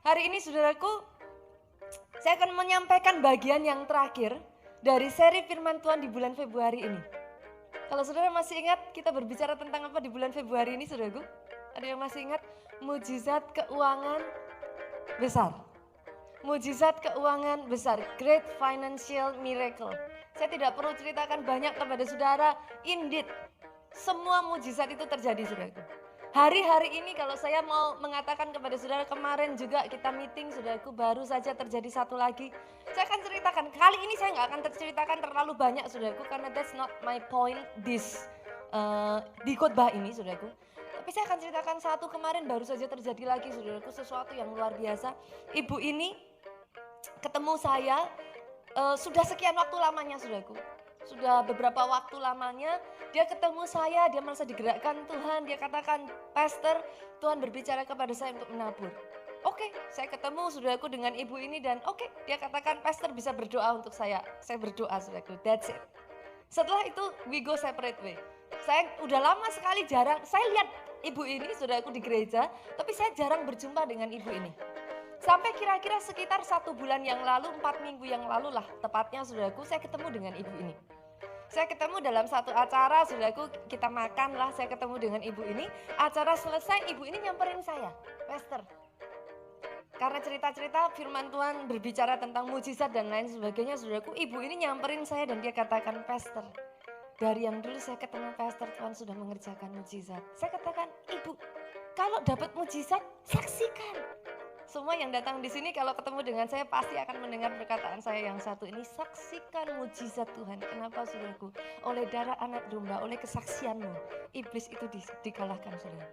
Hari ini saudaraku, saya akan menyampaikan bagian yang terakhir dari seri firman Tuhan di bulan Februari ini. Kalau saudara masih ingat kita berbicara tentang apa di bulan Februari ini saudaraku? Ada yang masih ingat? Mujizat keuangan besar. Mujizat keuangan besar, great financial miracle. Saya tidak perlu ceritakan banyak kepada saudara, indeed, semua mujizat itu terjadi saudaraku. Hari-hari ini kalau saya mau mengatakan kepada saudara, kemarin juga kita meeting saudaraku, baru saja terjadi satu lagi. Saya akan ceritakan, kali ini saya nggak akan ceritakan terlalu banyak saudaraku, karena that's not my point di khotbah ini saudaraku. Tapi saya akan ceritakan satu kemarin baru saja terjadi lagi saudaraku, sesuatu yang luar biasa. Ibu ini ketemu saya sudah sekian waktu lamanya saudaraku. Sudah beberapa waktu lamanya dia ketemu saya, dia merasa digerakkan Tuhan, dia katakan, "Pastor, Tuhan berbicara kepada saya untuk menabur." Oke, saya ketemu saudaraku dengan ibu ini dan oke, dia katakan, "Pastor bisa berdoa untuk saya." Saya berdoa saudaraku, that's it. Setelah itu we go separate way. Saya udah lama sekali jarang, saya lihat ibu ini saudaraku di gereja, tapi saya jarang berjumpa dengan ibu ini. Sampai kira-kira sekitar 1 bulan yang lalu, 4 minggu yang lalu lah tepatnya saudaraku, saya ketemu dengan ibu ini. Saya ketemu dalam satu acara saudaraku, kita makan lah, saya ketemu dengan ibu ini. Acara selesai, ibu ini nyamperin saya, "Pastor." Karena cerita-cerita firman Tuhan berbicara tentang mujizat dan lain sebagainya saudaraku, ibu ini nyamperin saya dan dia katakan, "Pastor, dari yang dulu saya ketemu Pastor, Tuhan sudah mengerjakan mujizat." Saya katakan, "Ibu, kalau dapat mujizat, saksikan." Semua yang datang di sini kalau ketemu dengan saya pasti akan mendengar perkataan saya yang satu ini, saksikan mujizat Tuhan. Kenapa saudaraku? Oleh darah anak domba, oleh kesaksianmu, iblis itu dikalahkan saudara.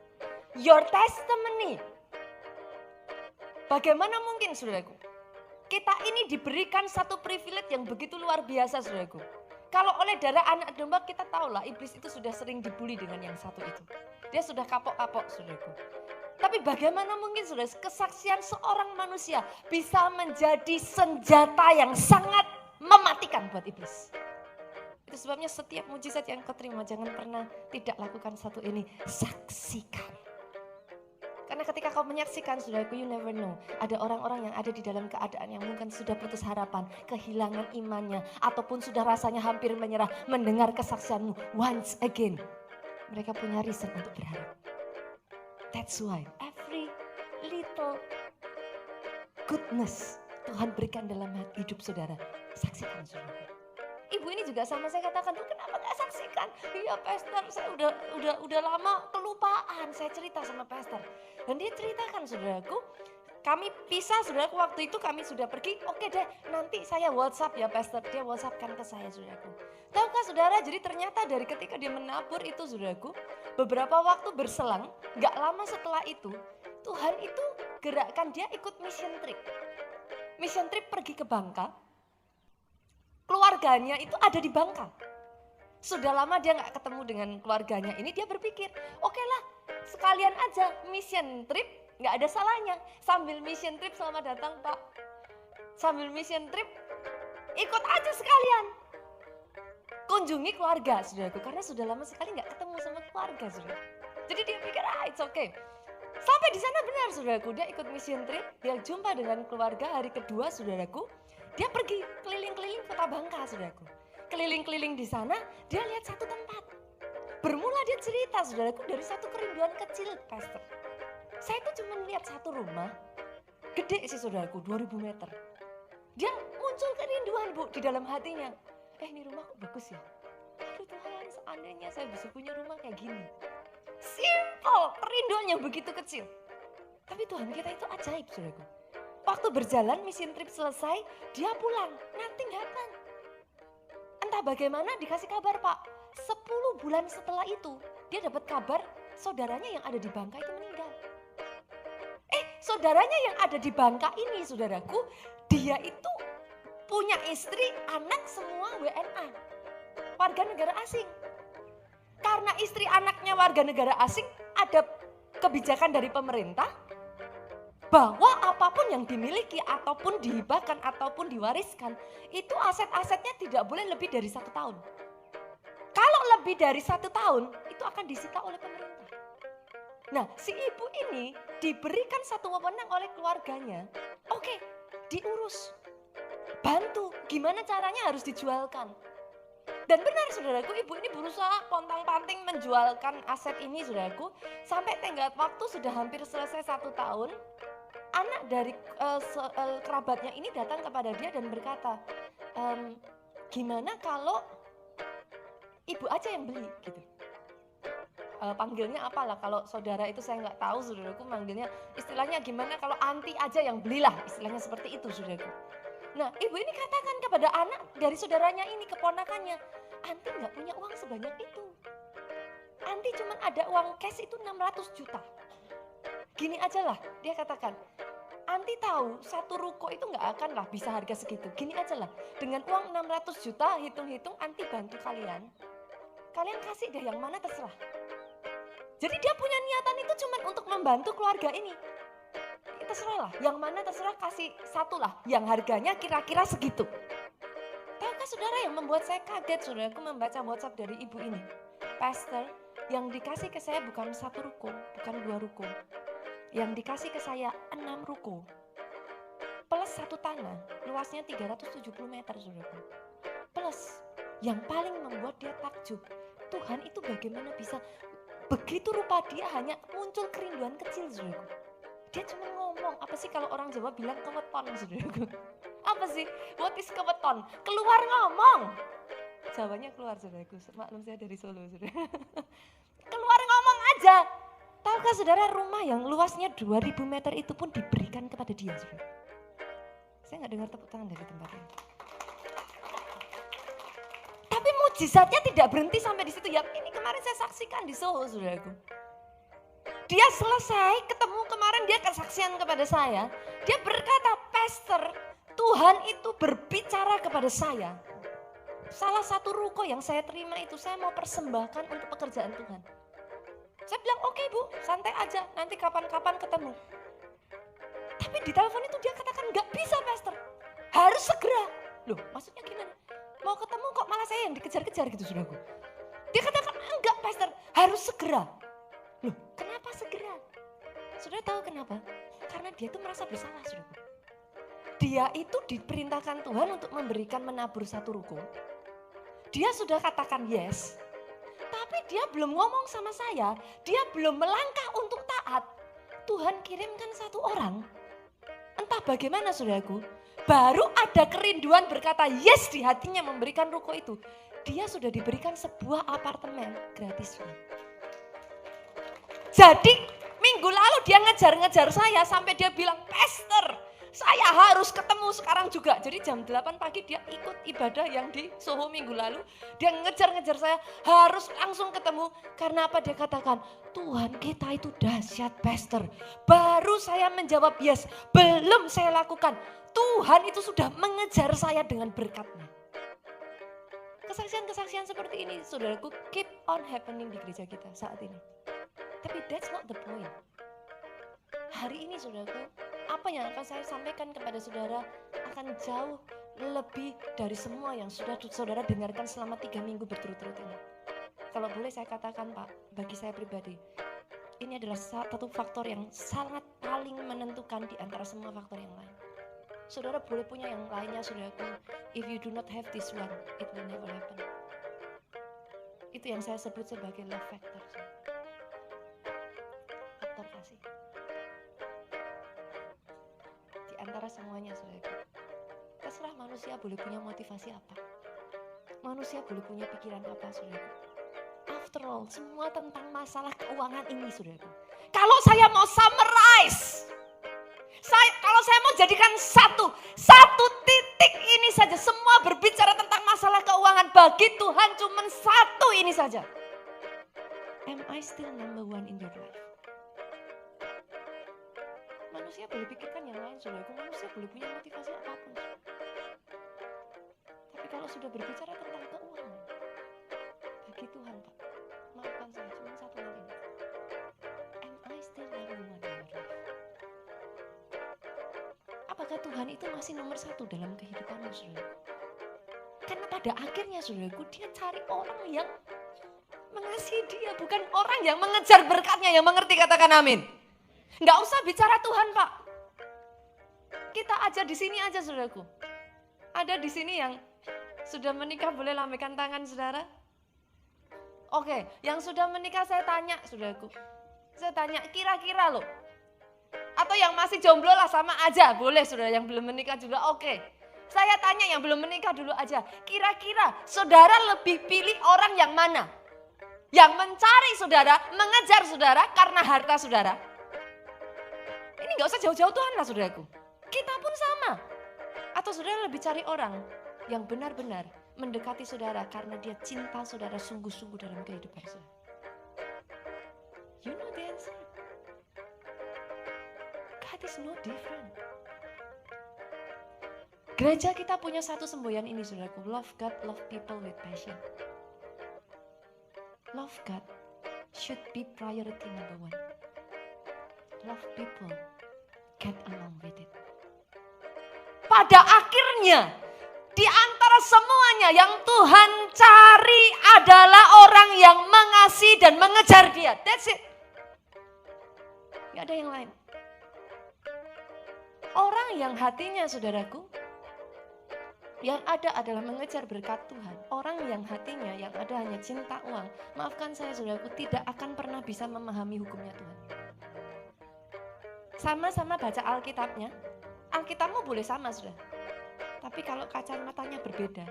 Your testimony. Bagaimana mungkin saudaraku? Kita ini diberikan satu privilege yang begitu luar biasa saudaraku. Kalau oleh darah anak domba kita tahulah iblis itu sudah sering dibully dengan yang satu itu. Dia sudah kapok-kapok saudaraku. Tapi bagaimana mungkin saudara, kesaksian seorang manusia bisa menjadi senjata yang sangat mematikan buat iblis. Itu sebabnya setiap mujizat yang kau terima, jangan pernah tidak lakukan satu ini, saksikan. Karena ketika kau menyaksikan saudaraku, you never know, ada orang-orang yang ada di dalam keadaan yang mungkin sudah putus harapan, kehilangan imannya, ataupun sudah rasanya hampir menyerah, mendengar kesaksianmu once again. Mereka punya reason untuk berharap. That's why every little goodness Tuhan berikan dalam hidup saudara, saksikan saudara. Ibu ini juga sama saya katakan, "Tuh kenapa gak saksikan?" "Iya Pastor, saya udah lama kelupaan." Saya cerita sama Pastor dan dia ceritakan saudaraku, kami pisah saudaraku, waktu itu kami sudah pergi, "Oke deh nanti saya WhatsApp ya Pastor." Dia WhatsAppkan ke saya saudaraku. Tahukah saudara, jadi ternyata dari ketika dia menabur itu saudaraku, beberapa waktu berselang, gak lama setelah itu, Tuhan itu gerakkan dia ikut mission trip. Mission trip pergi ke Bangka, keluarganya itu ada di Bangka. Sudah lama dia gak ketemu dengan keluarganya ini, dia berpikir, "Oke lah, sekalian aja mission trip, gak ada salahnya. Sambil mission trip, selamat datang Pak. Sambil mission trip, ikut aja sekalian. Kunjungi keluarga saudaraku, karena sudah lama sekali gak ketemu sama keluarga saudara." Jadi dia pikir, it's okay. Sampai di sana benar saudaraku, dia ikut mission trip, dia jumpa dengan keluarga hari kedua saudaraku. Dia pergi keliling-keliling kota Bangka saudaraku. Keliling-keliling di sana, dia lihat satu tempat. Bermula dia cerita saudaraku dari satu kerinduan kecil Pastor. Saya itu cuma lihat satu rumah, gede sih saudaraku, 2000 meter. Dia muncul kerinduan Bu di dalam hatinya. Ini rumah kok bagus ya? Aduh Tuhan, seandainya saya bisa punya rumah kayak gini. Simple, kerinduan yang begitu kecil. Tapi Tuhan kita itu ajaib saudaraku. Waktu berjalan mission trip selesai, dia pulang, nothing happen. Entah bagaimana dikasih kabar Pak, 10 bulan setelah itu, dia dapat kabar saudaranya yang ada di Bangka itu meninggal. Saudaranya yang ada di Bangka ini saudaraku, dia itu punya istri, anak semua WNA, warga negara asing. Karena istri anaknya warga negara asing, ada kebijakan dari pemerintah bahwa apapun yang dimiliki ataupun dihibahkan ataupun diwariskan, itu aset-asetnya tidak boleh lebih dari 1 tahun. Kalau lebih dari 1 tahun, itu akan disita oleh pemerintah. Nah, si ibu ini diberikan satu wewenang oleh keluarganya. Oke, diurus. Bantu, gimana caranya harus dijualkan. Dan benar saudaraku, ibu ini berusaha pontang-panting menjualkan aset ini saudaraku. Sampai tenggat waktu sudah hampir selesai 1 tahun. Anak dari kerabatnya ini datang kepada dia dan berkata, gimana kalau ibu aja yang beli gitu. Panggilnya apalah, kalau saudara itu saya nggak tahu saudaraku, manggilnya istilahnya gimana kalau anti aja yang belilah, istilahnya seperti itu saudaraku. Nah, ibu ini katakan kepada anak dari saudaranya ini, keponakannya, anti nggak punya uang sebanyak itu. Anti cuma ada uang cash itu 600 juta. Gini aja lah, dia katakan, anti tahu satu ruko itu nggak akan lah bisa harga segitu. Gini aja lah, dengan uang 600 juta hitung-hitung anti bantu kalian. Kalian kasih deh yang mana terserah. Jadi dia punya niatan itu cuma untuk membantu keluarga ini. Terserah lah, yang mana terserah, kasih satu lah, yang harganya kira-kira segitu. Tahukah saudara yang membuat saya kaget, saudaraku membaca WhatsApp dari ibu ini. Pastor, yang dikasih ke saya bukan 1 ruko, bukan 2 ruko. Yang dikasih ke saya 6 ruko. Plus 1 tanah, luasnya 370 meter, saudaraku. Plus, yang paling membuat dia takjub, Tuhan itu bagaimana bisa begitu rupa dia hanya muncul kerinduan kecil, saudaraku. Dia cuma ngomong, apa sih kalau orang Jawa bilang keweton, saudaraku. Apa sih? What is keweton? Keluar ngomong. Jawanya keluar, saudaraku. Maklum saya dari Solo, saudara. Keluar ngomong aja. Tahukah saudara, rumah yang luasnya 2000 meter itu pun diberikan kepada dia, saudara. Saya nggak dengar tepuk tangan dari tempat ini. Tapi mujizatnya tidak berhenti sampai di situ ya. Ini kemarin saya saksikan di Solo, saudaraku. Dia selesai ketemu kemarin, dia kesaksian kepada saya. Dia berkata, Pastor, Tuhan itu berbicara kepada saya. Salah satu ruko yang saya terima itu saya mau persembahkan untuk pekerjaan Tuhan. Saya bilang, oke Bu, santai aja, nanti kapan-kapan ketemu. Tapi di telepon itu dia katakan, gak bisa Pastor, harus segera. Loh, maksudnya gimana? Mau ketemu kok malah saya yang dikejar-kejar gitu, saudaraku. Dia katakan, enggak Pastor, harus segera. Loh, kenapa segera? Saudara tahu kenapa? Karena dia itu merasa bersalah, saudaraku. Dia itu diperintahkan Tuhan untuk memberikan menabur 1 ruko. Dia sudah katakan yes, tapi dia belum ngomong sama saya, dia belum melangkah untuk taat. Tuhan kirimkan 1 orang, entah bagaimana saudaraku, baru ada kerinduan berkata yes di hatinya memberikan ruko itu. Dia sudah diberikan sebuah apartemen gratis. Jadi minggu lalu dia ngejar-ngejar saya sampai dia bilang, Pastor, saya harus ketemu sekarang juga. Jadi jam 8 pagi dia ikut ibadah yang di Soho minggu lalu. Dia ngejar-ngejar saya, harus langsung ketemu. Karena apa dia katakan, Tuhan kita itu dahsyat Pastor. Baru saya menjawab yes, belum saya lakukan. Tuhan itu sudah mengejar saya dengan berkatnya. Kesaksian-kesaksian seperti ini, saudaraku, keep on happening di gereja kita saat ini. Tapi that's not the point. Hari ini saudaraku, apa yang akan saya sampaikan kepada saudara akan jauh lebih dari semua yang sudah saudara dengarkan selama 3 minggu berturut-turut ini. Kalau boleh saya katakan Pak, bagi saya pribadi, ini adalah satu faktor yang sangat paling menentukan di antara semua faktor yang lain. Saudara boleh punya yang lainnya saudaraku, if you do not have this one, it will never happen. Itu yang saya sebut sebagai love factor. Faktor kasih. Di antara semuanya saudaraku, terserah manusia boleh punya motivasi apa, manusia boleh punya pikiran apa saudaraku. After all, semua tentang masalah keuangan ini saudaraku. Kalau saya mau summarize, kalau saya mau jadikan satu titik ini saja, semua berbicara tentang masalah keuangan, bagi Tuhan cuma satu ini saja. Am I still number one in your life? Manusia boleh pikirkan yang lain saudaraku, manusia boleh punya motivasi apapun. Tapi kalau sudah berbicara tentang keuangan, bagi Tuhan Pak, maafkan saya cuma satu hal ini. Am I still number one in your life? Apakah Tuhan itu masih nomor 1 dalam kehidupanmu saudaraku? Karena pada akhirnya saudaraku, dia cari orang yang mengasihi mengasihi dia, bukan orang yang mengejar berkatnya yang mengerti, katakan amin. Nggak usah bicara Tuhan, Pak. Kita aja di sini aja, saudaraku. Ada di sini yang sudah menikah, boleh lambaikan tangan, saudara. Oke, yang sudah menikah saya tanya, saudaraku. Saya tanya, kira-kira loh. Atau yang masih jomblo lah sama aja, boleh saudara, yang belum menikah juga oke. Saya tanya yang belum menikah dulu aja, kira-kira saudara lebih pilih orang yang mana? Yang mencari saudara, mengejar saudara karena harta saudara? Ini gak usah jauh-jauh Tuhan lah saudaraku. Kita pun sama. Atau saudara lebih cari orang yang benar-benar mendekati saudara karena dia cinta saudara sungguh-sungguh dalam kehidupan saudara. You know the answer. God is no different. Gereja kita punya satu semboyan ini saudaraku. Love God, love people with passion. Love God should be priority number one. Love people, get along with it. Pada akhirnya, di antara semuanya yang Tuhan cari adalah orang yang mengasihi dan mengejar dia. That's it. Gak ada yang lain. Orang yang hatinya saudaraku, yang ada adalah mengejar berkat Tuhan. Orang yang hatinya yang ada hanya cinta uang. Maafkan saya saudaraku, tidak akan pernah bisa memahami hukumnya Tuhan. Sama-sama baca Alkitabnya. Alkitabmu boleh sama sudah. Tapi kalau kacamatanya berbeda,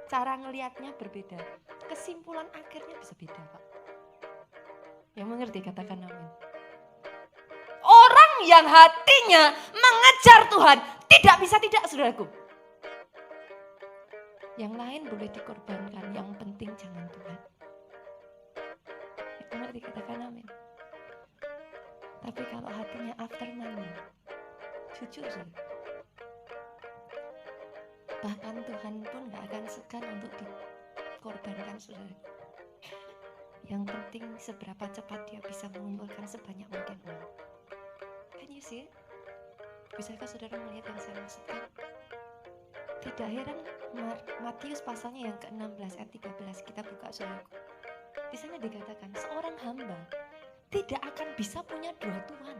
cara ngelihatnya berbeda, kesimpulan akhirnya bisa beda, Pak. Yang mengerti katakan amin. Orang yang hatinya mengejar Tuhan tidak bisa tidak saudaraku. Yang lain boleh dikorbankan, yang penting jangan Tuhan. Yang mengerti katakan amin. Tapi kalau hatinya after money, jujur saudara, bahkan Tuhan pun gak akan segan untuk dikorbankan saudara. Yang penting seberapa cepat dia bisa mengumpulkan sebanyak mungkin uang. Can you see it? Bisakah saudara melihat yang saya maksudkan? Tidak heran Matius pasalnya yang ke-16 ayat 13 kita buka saudaraku. Di sana dikatakan seorang hamba tidak akan bisa punya dua tuan.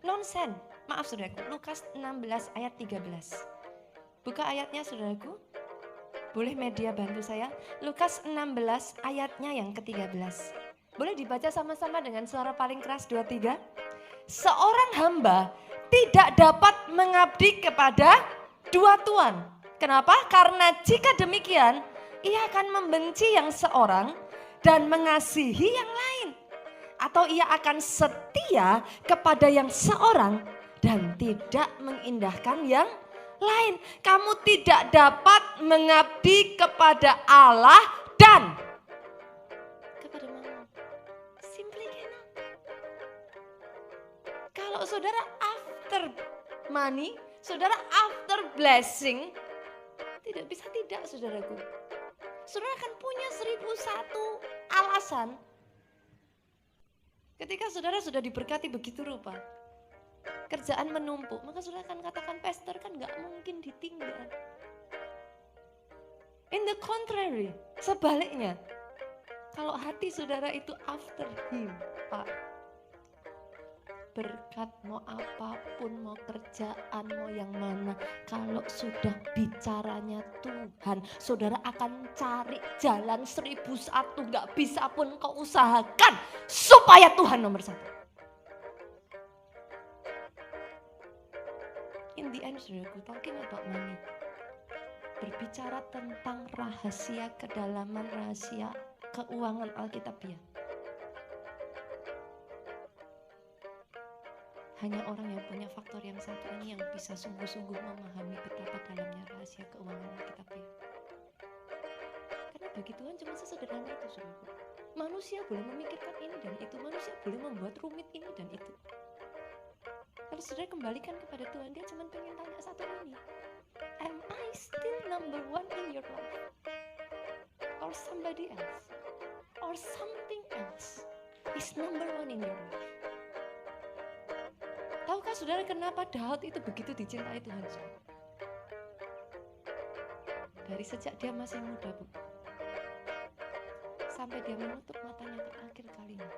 Nonsen, maaf saudaraku, Lukas 16 ayat 13. Buka ayatnya saudaraku. Boleh media bantu saya? Lukas 16 ayatnya yang ke-13. Boleh dibaca sama-sama dengan suara paling keras 2-3. Seorang hamba tidak dapat mengabdi kepada dua tuan. Kenapa? Karena jika demikian, ia akan membenci yang seorang dan mengasihi yang lain. Atau ia akan setia kepada yang seorang dan tidak mengindahkan yang lain. Kamu tidak dapat mengabdi kepada Allah dan kepada Mammon. Simply cannot. Kalau saudara after money, saudara after blessing, tidak bisa tidak saudaraku. Saudara akan punya 1001 alasan. Ketika saudara sudah diberkati begitu rupa, kerjaan menumpuk, maka saudara akan katakan, pastor kan gak mungkin ditinggal. In the contrary, sebaliknya, kalau hati saudara itu after him, Pak, berkat mau apapun, mau kerjaan, mau yang mana, kalau sudah bicaranya Tuhan, saudara akan cari jalan 1001, gak bisa pun kau usahakan supaya Tuhan nomor satu. In the end, saudaraku, talking about money, berbicara tentang rahasia kedalaman, rahasia keuangan Alkitabiah. Hanya orang yang punya faktor yang satu ini yang bisa sungguh-sungguh memahami betapa dalamnya rahasia keuangan Alkitabiah. Karena bagi Tuhan cuma sesederhana itu, saudaraku. Manusia boleh memikirkan ini dan itu, manusia boleh membuat rumit ini dan itu. Kalau saudara kembalikan kepada Tuhan, dia cuma pengen tanya satu ini. Am I still number one in your life? Or somebody else? Or something else is number one in your life? Tahukah saudara kenapa Daud itu begitu dicintai Tuhan? Dari sejak dia masih muda, Bu. sampai dia menutup matanya terakhir kalinya.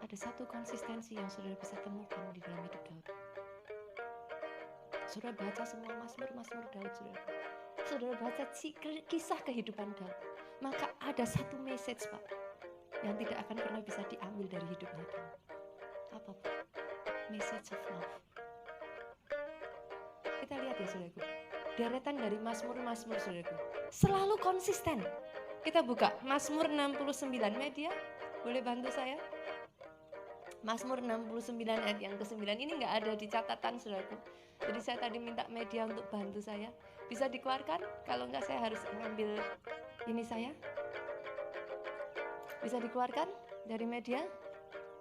Ada satu konsistensi yang saudara bisa temukan di dalam hidup Daud. Saudara baca semua Mazmur Daud, saudara baca kisah kehidupan Daud, maka ada satu message, Pak, yang tidak akan pernah bisa diambil dari hidupnya Daud. Apa, Pak? Message of love. Kita lihat ya, saudaraku, deretan dari Mazmur, saudaraku, selalu konsisten. Kita buka Mazmur 69, media, boleh bantu saya? Mazmur 69 ayat yang ke-9, ini nggak ada di catatan, saudaraku. Jadi saya tadi minta media untuk bantu saya. Bisa dikeluarkan? Kalau nggak saya harus ngambil ini saya. Bisa dikeluarkan dari media?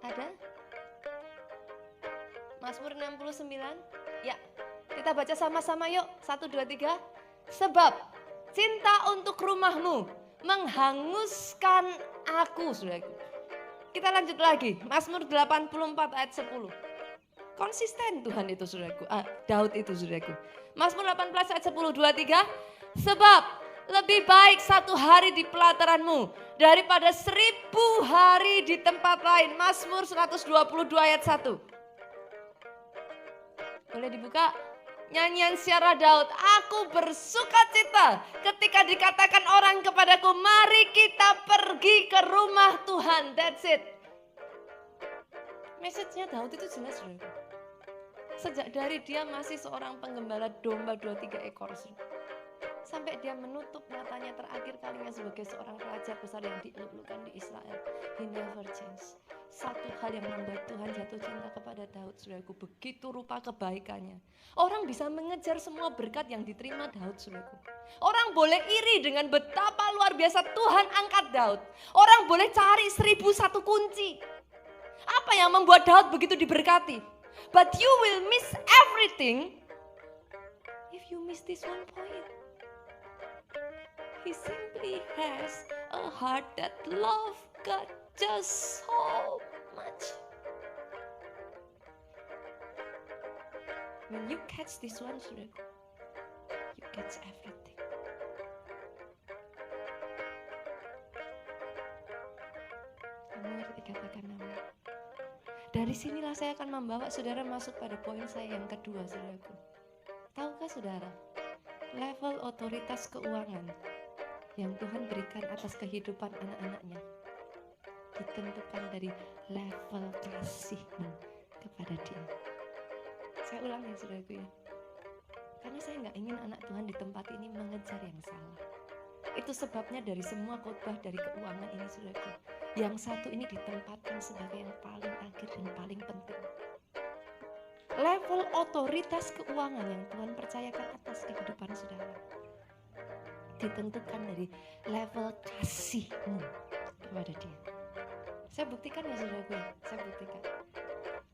Ada? Mazmur 69? Ya, kita baca sama-sama yuk. 1, 2, 3. Sebab cinta untuk rumahmu menghanguskan aku, saudaraku. Kita lanjut lagi, Mazmur 84 ayat 10. Konsisten Tuhan itu, saudaraku. Daud itu, saudaraku. Mazmur 18 ayat 10, 2, 3. Sebab lebih baik 1 hari di pelataranmu daripada 1000 hari di tempat lain. Mazmur 122 ayat 1. Boleh dibuka? Nyanyian Syara Daud, aku bersuka cita ketika dikatakan orang kepadaku, mari kita pergi ke rumah Tuhan. That's it. Message-nya Daud itu jelas, saudara. Sejak dari dia masih seorang penggembala domba 2-3 ekor, sampai dia menutup matanya terakhir kalinya sebagai seorang raja besar yang dieluk-elukan di Israel, he never changed. Satu hal yang membuat Tuhan jatuh cinta kepada Daud, saudaraku, begitu rupa kebaikannya. Orang bisa mengejar semua berkat yang diterima Daud, saudaraku. Orang boleh iri dengan betapa luar biasa Tuhan angkat Daud. Orang boleh cari 1001 kunci. Apa yang membuat Daud begitu diberkati? But you will miss everything if you miss this one point. He simply has a heart that loves God just so much. When you catch this one, saudaraku, you catch everything. Kamu ngerti katakan nama. Dari sinilah saya akan membawa saudara masuk pada poin saya yang kedua, saudaraku. Tahukah saudara, level otoritas keuangan yang Tuhan berikan atas kehidupan anak-anaknya ditentukan dari level kasihmu kepada dia. Saya ulang ya, saudaraku ya. Karena saya nggak ingin anak Tuhan di tempat ini mengejar yang salah. Itu sebabnya dari semua khotbah dari keuangan ini, saudaraku, yang satu ini ditempatkan sebagai yang paling akhir dan paling penting. Level otoritas keuangan yang Tuhan percayakan atas kehidupan saudara ditentukan dari level kasihmu kepada dia. Saya buktikan ya, saudaraku, saya buktikan.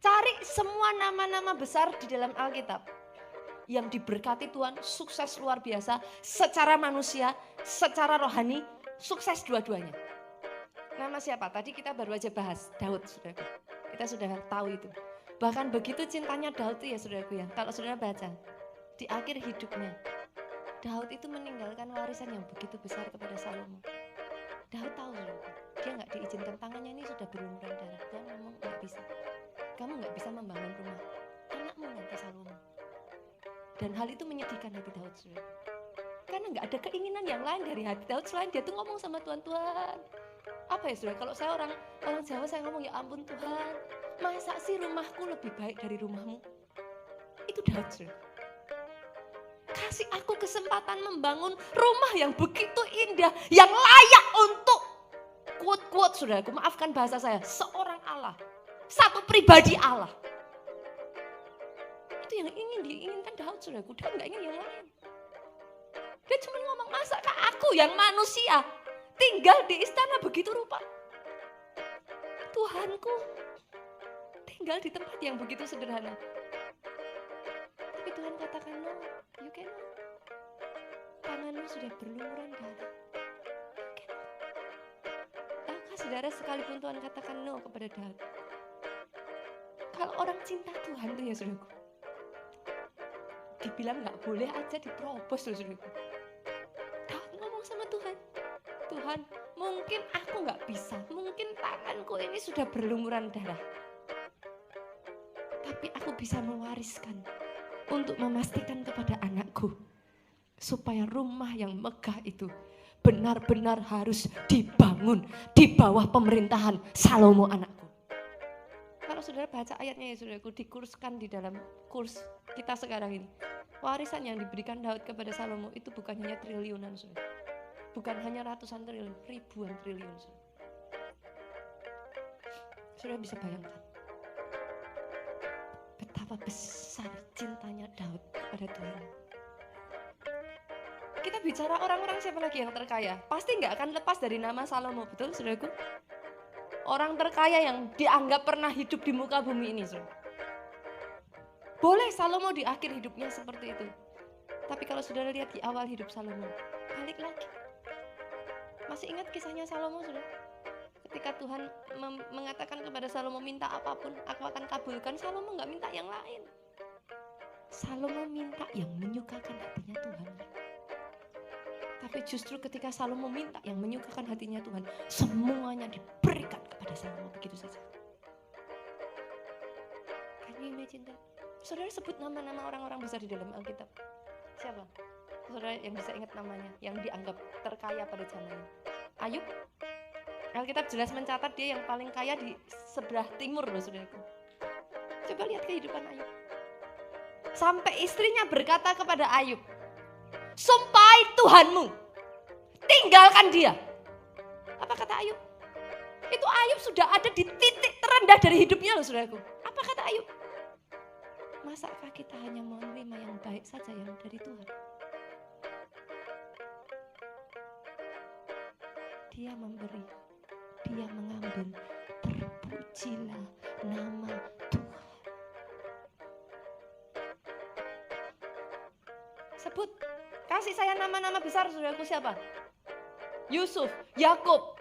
Cari semua nama-nama besar di dalam Alkitab yang diberkati Tuhan, sukses luar biasa secara manusia, secara rohani, sukses dua-duanya. Nama siapa? Tadi kita baru aja bahas, Daud, saudaraku. Kita sudah tahu itu. Bahkan begitu cintanya Daud itu ya, saudaraku ya. Kalau saudara baca, di akhir hidupnya, Daud itu meninggalkan warisan yang begitu besar kepada Salomo. Daud tahu, saudaraku, dia nggak diizinkan, tangannya ini sudah berlumuran darah. Tuhan ngomong nggak bisa. Kamu nggak bisa membangun rumah. Anakmu nanti Salomo. Dan hal itu menyedihkan hati Daud, saudaraku. Karena nggak ada keinginan yang lain dari hati Daud selain dia tuh ngomong sama Tuhan, Tuhan. Apa ya, saudara? Kalau saya orang Jawa, saya ngomong, ya ampun Tuhan, masa sih rumahku lebih baik dari rumahmu? Itu Daud, saudara. Kasih aku kesempatan membangun rumah yang begitu indah, yang layak untuk quote-quote, saudaraku, maafkan bahasa saya, seorang Allah, satu pribadi Allah. Itu yang diinginkan Daud, saudaraku. Dia nggak ingin yang lain. Dia cuma ngomong, masakah aku yang manusia tinggal di istana begitu rupa? Tuhanku tinggal di tempat yang begitu sederhana. Tapi Tuhan katakan, no, you cannot. Tanganmu sudah berlumuran darah. Tahukah saudara, sekalipun Tuhan katakan no kepada Daud, kalau orang cinta Tuhan tuh ya, saudaraku, dibilang gak boleh aja diterobos loh, saudaraku. Daud ngomong sama Tuhan, Tuhan, Mungkin aku nggak bisa, mungkin tanganku ini sudah berlumuran darah. Tapi aku bisa mewariskan untuk memastikan kepada anakku supaya rumah yang megah itu benar-benar harus dibangun di bawah pemerintahan Salomo anakku. Kalau saudara baca ayatnya ya saudaraku, dikurskan di dalam kurs kita sekarang ini. Warisan yang diberikan Daud kepada Salomo itu bukan hanya triliunan saudara. Bukan hanya ratusan triliun, ribuan triliun saudara. Saudara bisa bayangkan betapa besar cintanya Daud kepada Tuhan. Kita bicara orang-orang siapa lagi yang terkaya, pasti nggak akan lepas dari nama Salomo, betul saudaraku? Orang terkaya yang dianggap pernah hidup di muka bumi ini, saudara. Boleh Salomo di akhir hidupnya seperti itu, tapi kalau saudara lihat di awal hidup Salomo, balik lagi. Masih ingat kisahnya Salomo, saudara? Ketika Tuhan mengatakan kepada Salomo, minta apapun, aku akan kabulkan. Salomo nggak minta yang lain. Salomo minta yang menyukakan hatinya Tuhan. Tapi justru ketika Salomo minta yang menyukakan hatinya Tuhan, semuanya diberikan kepada Salomo begitu saja. Can you imagine that? Saudara sebut nama-nama orang-orang besar di dalam Alkitab. Siapa? Saudara yang bisa ingat namanya, yang dianggap terkaya pada zamannya. Ayub. Alkitab jelas mencatat dia yang paling kaya di sebelah timur loh saudaraku. Coba lihat kehidupan Ayub. Sampai istrinya berkata kepada Ayub, sumpahi Tuhanmu, tinggalkan dia. Apa kata Ayub? Itu Ayub sudah ada di titik terendah dari hidupnya loh saudaraku. Apa kata Ayub? Masakah kita hanya mau menerima yang baik saja yang dari Tuhan? Dia memberi, dia mengambil, terpujilah nama Tuhan. Sebut, kasih saya nama-nama besar saudaraku siapa? Yusuf, Yakub,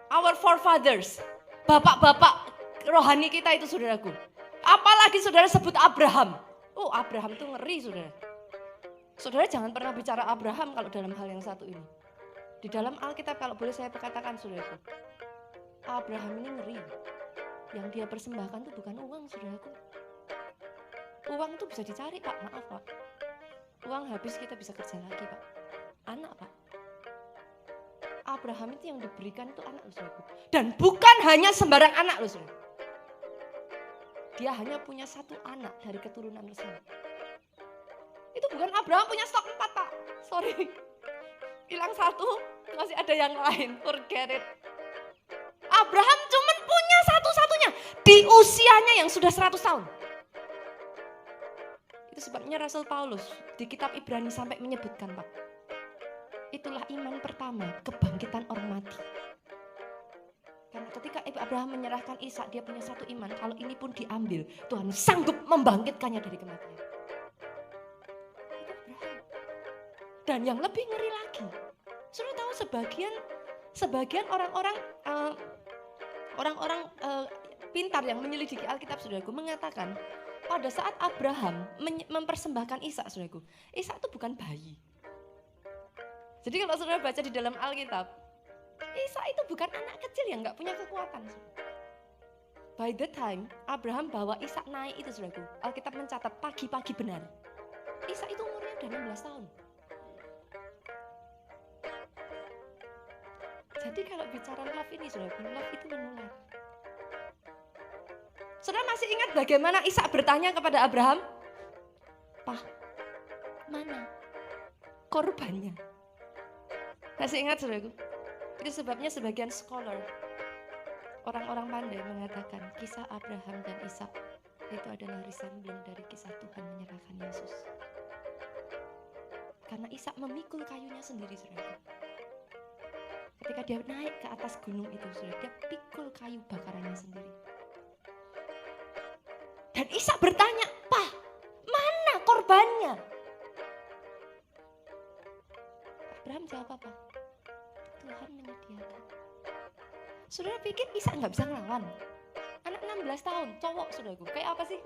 our forefathers, bapak-bapak rohani kita itu saudaraku. Apalagi saudara sebut Abraham. Oh Abraham itu ngeri saudara. Saudara jangan pernah bicara Abraham kalau dalam hal yang satu ini. Di dalam Alkitab kalau boleh saya katakan saudaraku, Abraham ini ngeri. Yang dia persembahkan itu bukan uang saudaraku. Uang itu bisa dicari pak, maaf pak. Uang habis kita bisa kerja lagi pak. Anak pak. Abraham itu yang diberikan itu anak loh saudaraku. Dan bukan hanya sembarang anak loh saudara. Dia hanya punya satu anak dari keturunan resmi. Itu bukan Abraham punya stok 4 pak. Sorry. Hilang satu, masih ada yang lain. Forget it. Abraham cuman punya satu-satunya di usianya yang sudah 100 tahun. Itu sebabnya Rasul Paulus di kitab Ibrani sampai menyebutkan pak. Itulah iman pertama, kebangkitan orang mati. Karena ketika Abraham menyerahkan Ishak, dia punya satu iman. Kalau ini pun diambil, Tuhan sanggup membangkitkannya dari kematian. Itu Abraham. Dan yang lebih ngeri lagi, sudah tahu sebagian orang-orang pintar yang menyelidiki Alkitab saudaraku mengatakan pada saat Abraham mempersembahkan Ishak saudaraku, Ishak itu bukan bayi. Jadi kalau saudara baca di dalam Alkitab, Ishak itu bukan anak kecil yang nggak punya kekuatan. By the time Abraham bawa Ishak naik itu saudaraku, Alkitab mencatat pagi-pagi benar. Ishak itu umurnya udah 16 tahun. Jadi kalau bicara love ini saudaraku, love itu menular. Saudara masih ingat bagaimana Ishak bertanya kepada Abraham? Pak, mana korbannya? Masih ingat saudaraku? Itu sebabnya sebagian scholar, orang-orang pandai mengatakan kisah Abraham dan Ishak itu adalah resembling dari kisah Tuhan menyerahkan Yesus. Karena Ishak memikul kayunya sendiri saudaraku. Ketika dia naik ke atas gunung itu saudara, dia pikul kayu bakarannya sendiri. Dan Ishak bertanya, Pak, mana korbannya? Abraham jawab apa? Tuhan menyediakan. Saudara pikir Ishak nggak bisa ngelawan? Anak 16 tahun, cowok saudaraku. Kayak apa sih?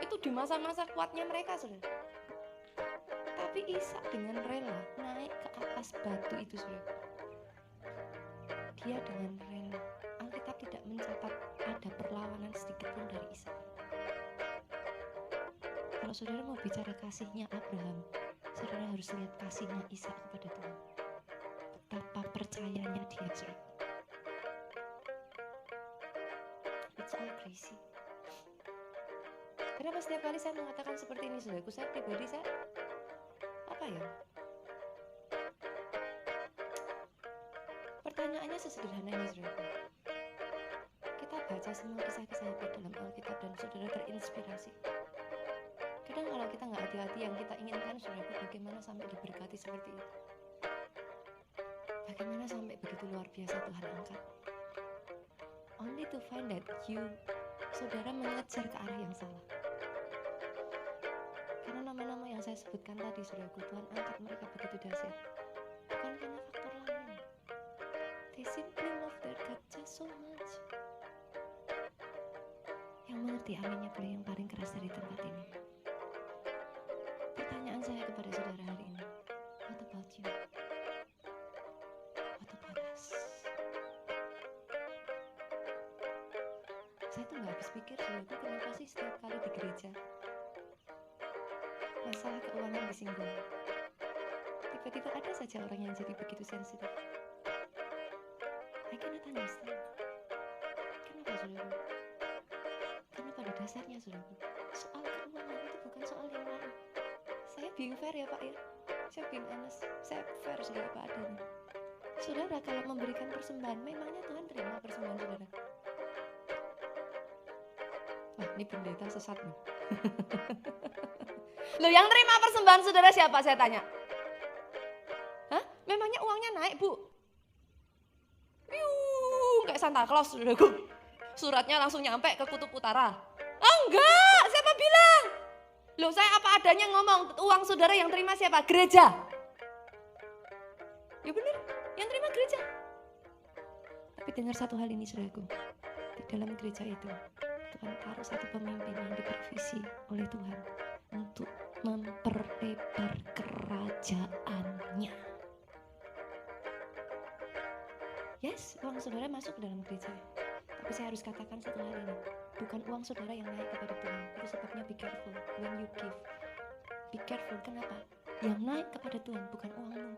Itu di masa-masa kuatnya mereka saudara. Tapi Ishak dengan rela naik ke atas batu itu saudara. dia dengan rela. Alkitab tidak mencatat ada perlawanan sedikit pun dari Ishak. Kalau saudara mau bicara kasihnya Abraham, saudara harus lihat kasihnya Ishak kepada Tuhan. Betapa percayanya dia, saudara. It's all crazy. Kenapa setiap kali saya mengatakan seperti ini, saudaraku? Saya pribadi, apa ya? Pertanyaannya sesederhana ini, saudaraku. Kita baca semua kisah-kisah hebat dalam Alkitab dan saudara terinspirasi. Kadang kalau kita nggak hati-hati, yang kita inginkan, saudaraku, bagaimana sampai diberkati seperti itu? Bagaimana sampai begitu luar biasa Tuhan angkat? Only to find that saudara mengejar ke arah yang salah. Karena nama-nama yang saya sebutkan tadi, saudaraku, Tuhan angkat mereka begitu dahsyat. Bukan karena faktor lain. They simply love their God just so much. Yang mengerti aminnya boleh yang paling keras dari tempat ini. Pertanyaan saya kepada saudara hari ini, what about you? What about us? Saya tuh gak habis pikir, saudaraku, kenapa sih setiap kali di gereja masalah keuangan disinggung, tiba-tiba ada saja orang yang jadi begitu sensitif. I cannot understand. Kenapa, saudaraku? Karena pada dasarnya, saudaraku, soal keuangan itu bukan soal yang lain. Saya being fair ya Pak ya, saya being honest, saya fair saudara apa adanya. Saudara kalau memberikan persembahan, memangnya Tuhan terima persembahan saudara? Wah, ini pendeta sesat nih. Loh, yang terima persembahan saudara siapa, saya tanya? Hah? Memangnya uangnya naik, Bu? Kayak Santa Claus, saudaraku. Suratnya langsung nyampe ke kutub utara. Enggak, siapa bilang? Loh, saya apa adanya ngomong, uang saudara yang terima siapa? Gereja. Ya benar, yang terima gereja. Tapi dengar satu hal ini, saudaraku. Di dalam gereja itu, Tuhan taruh satu pemimpin yang diprovisi oleh Tuhan untuk memperlebar kerajaannya. Yes, uang saudara masuk ke dalam gereja. Tapi saya harus katakan satu hal ini, bukan uang saudara yang naik kepada Tuhan. Itu sebabnya be careful when you give. Be careful, kenapa? Yang naik kepada Tuhan bukan uangmu.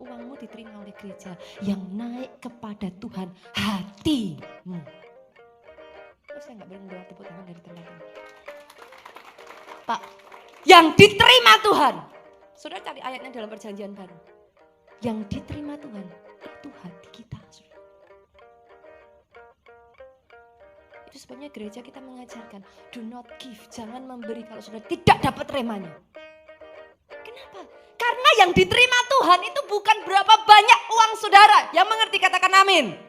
Uangmu diterima oleh gereja. Yang naik kepada Tuhan hatimu. Oh, saya gak boleh mendoa tepuk tangan dari tempat ini. Pak, yang diterima Tuhan. Saudara cari ayatnya dalam perjanjian baru. Yang diterima Tuhan itu hati kita. Itu sebabnya gereja kita mengajarkan do not give, jangan memberi kalau sudah tidak dapat remanya. Kenapa? Karena yang diterima Tuhan itu bukan berapa banyak uang saudara. Yang mengerti katakan amin.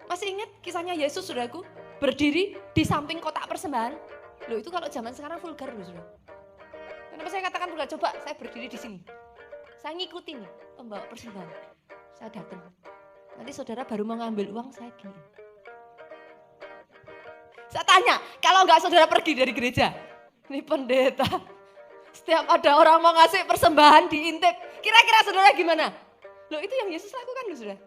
Masih ingat kisahnya Yesus, saudaraku, berdiri di samping kotak persembahan? Loh, itu kalau zaman sekarang vulgar loh, saudara. Kenapa saya katakan vulgar? Coba saya berdiri di sini. Saya ngikutin nih pembawa persembahan. Saya datang. Nanti saudara baru mau ngambil uang, saya gini. Saya tanya, kalau enggak saudara pergi dari gereja, ini pendeta, setiap ada orang mau ngasih persembahan diintip, kira-kira saudara gimana? Loh, itu yang Yesus lakukan loh, saudara.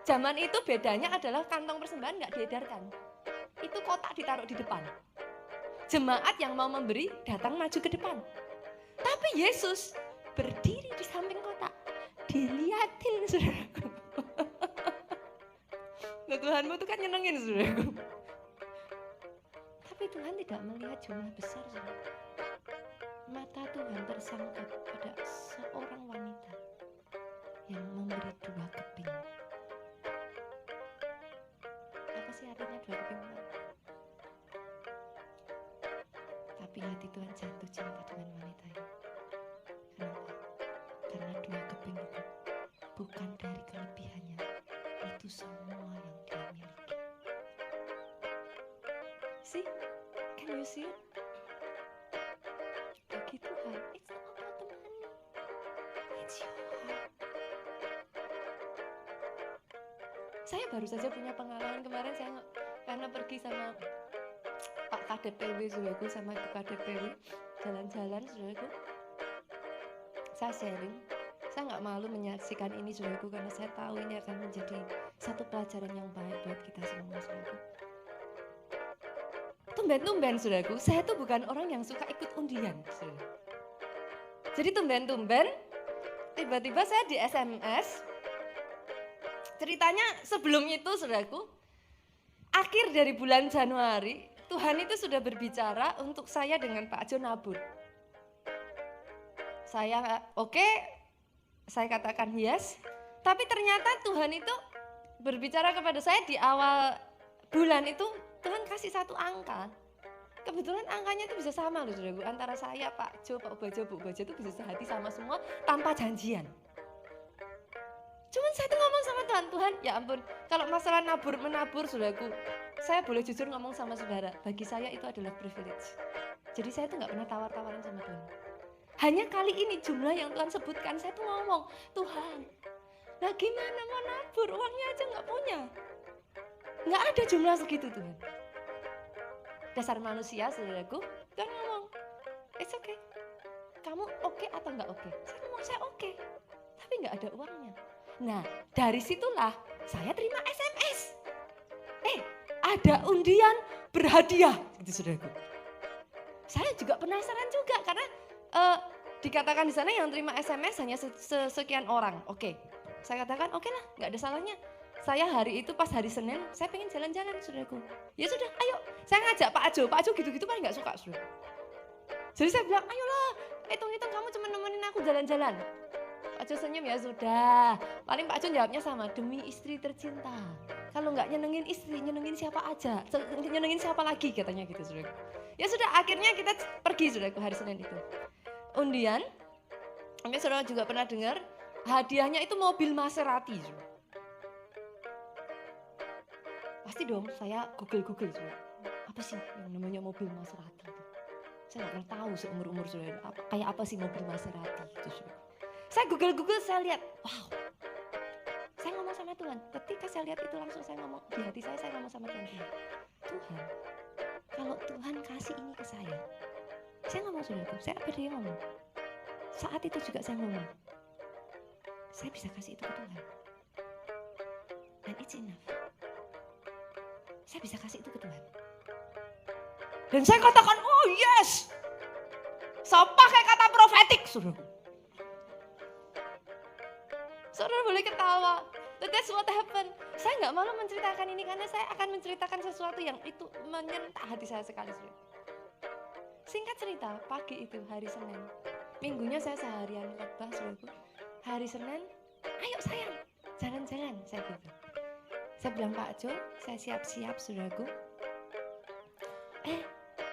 Zaman itu bedanya adalah kantong persembahan enggak diedarkan. Itu kotak ditaruh di depan. Jemaat yang mau memberi datang maju ke depan. Tapi Yesus berdiri di samping kotak, diliatin, saudaraku. Nah, Tuhanmu itu kan nyenengin, saudaraku. Tapi Tuhan tidak melihat jumlah besar, saudara. Mata Tuhan tersangkut pada seorang wanita yang memberi 2 keping. Apa sih artinya 2 keping? Tapi hati Tuhan jatuh cinta dengan wanita ini. Kenapa? Karena 2 keping itu bukan dari kelebihannya, itu semua yang dia miliki. See? Can you see it? Bagi Tuhan, it's not about the money. It's your heart. Saya baru saja punya pengalaman kemarin, saya karena pergi sama Pak KDPW, saudaraku, sama Ibu KDPW, jalan-jalan, saudaraku. Saya sharing, Saya nggak malu menyaksikan ini saudaraku, karena saya tahu ini akan menjadi satu pelajaran yang baik buat kita semua saudaraku. Tumben-tumben saudaraku, saya tuh bukan orang yang suka ikut undian saudara. Jadi tumben-tumben tiba-tiba saya di SMS. Ceritanya sebelum itu saudaraku, akhir dari bulan Januari Tuhan itu sudah berbicara untuk saya dengan Pak Jo nabur. Saya oke, saya katakan yes, tapi ternyata Tuhan itu berbicara kepada saya di awal bulan itu, Tuhan kasih satu angka. Kebetulan angkanya itu bisa sama loh saudaraku, antara saya, Pak Jo, Pak Bajo, Bu Bajo itu bisa sehati sama semua tanpa janjian. Cuman saya tuh ngomong sama Tuhan, Tuhan ya ampun, kalau masalah nabur menabur saudaraku, saya boleh jujur ngomong sama saudara, bagi saya itu adalah privilege. Jadi saya tuh gak pernah tawar-tawaran sama Tuhan. Hanya kali ini jumlah yang Tuhan sebutkan, saya tuh ngomong, Tuhan, nah gimana mau nabur, uangnya aja gak punya. Gak ada jumlah segitu Tuhan. Dasar manusia saudaraku, Tuhan ngomong, it's okay. Kamu oke atau gak oke? Saya ngomong, saya oke. Tapi gak ada uangnya. Nah dari situlah saya terima SMS. Ada undian berhadiah gitu saudaraku. Saya juga penasaran juga karena dikatakan di sana yang terima SMS hanya sekian orang. Oke, saya katakan oke lah, nggak ada salahnya. Saya hari itu pas hari Senin, saya pengen jalan-jalan saudaraku. Ya sudah, ayo. Saya ngajak Pak Ajo gitu-gitu paling nggak suka saudara. Jadi saya bilang, ayolah, hitung-hitung kamu cuma nemenin aku jalan-jalan. Pak Jo senyum, ya sudah. Paling Pak Jo jawabnya sama, demi istri tercinta. Kalau nggak nyenengin istri, nyenengin siapa aja, nyenengin siapa lagi katanya gitu saudara. Ya sudah, akhirnya kita pergi saudaraku hari Senin itu. Undian, mungkin saudara juga pernah dengar, hadiahnya itu mobil Maserati. Saudara. Pasti dong, saya google saudara. Apa sih yang namanya mobil Maserati itu? Saya nggak pernah tahu seumur-umur saudara, kayak apa sih mobil Maserati itu saudara. Saya google, saya lihat, wow. Saya ngomong sama Tuhan, ketika saya lihat itu langsung saya ngomong, di hati saya ngomong sama Tuhan, Tuhan, kalau Tuhan kasih ini ke saya ngomong saudaraku, saya berdiri ngomong, saat itu juga saya ngomong, saya bisa kasih itu ke Tuhan, and it's enough, saya bisa kasih itu ke Tuhan, dan saya katakan, oh yes, saya pakai kata profetik saudaraku. Saudara boleh ketawa, but that's what happened. Saya nggak malu menceritakan ini karena saya akan menceritakan sesuatu yang itu menyentak hati saya sekali. Singkat cerita, pagi itu hari Senin, minggunya saya seharian khotbah saudaraku. Hari Senin, ayo sayang, jalan-jalan, saya gitu. Saya bilang Pak Jo, saya siap-siap saudaraku.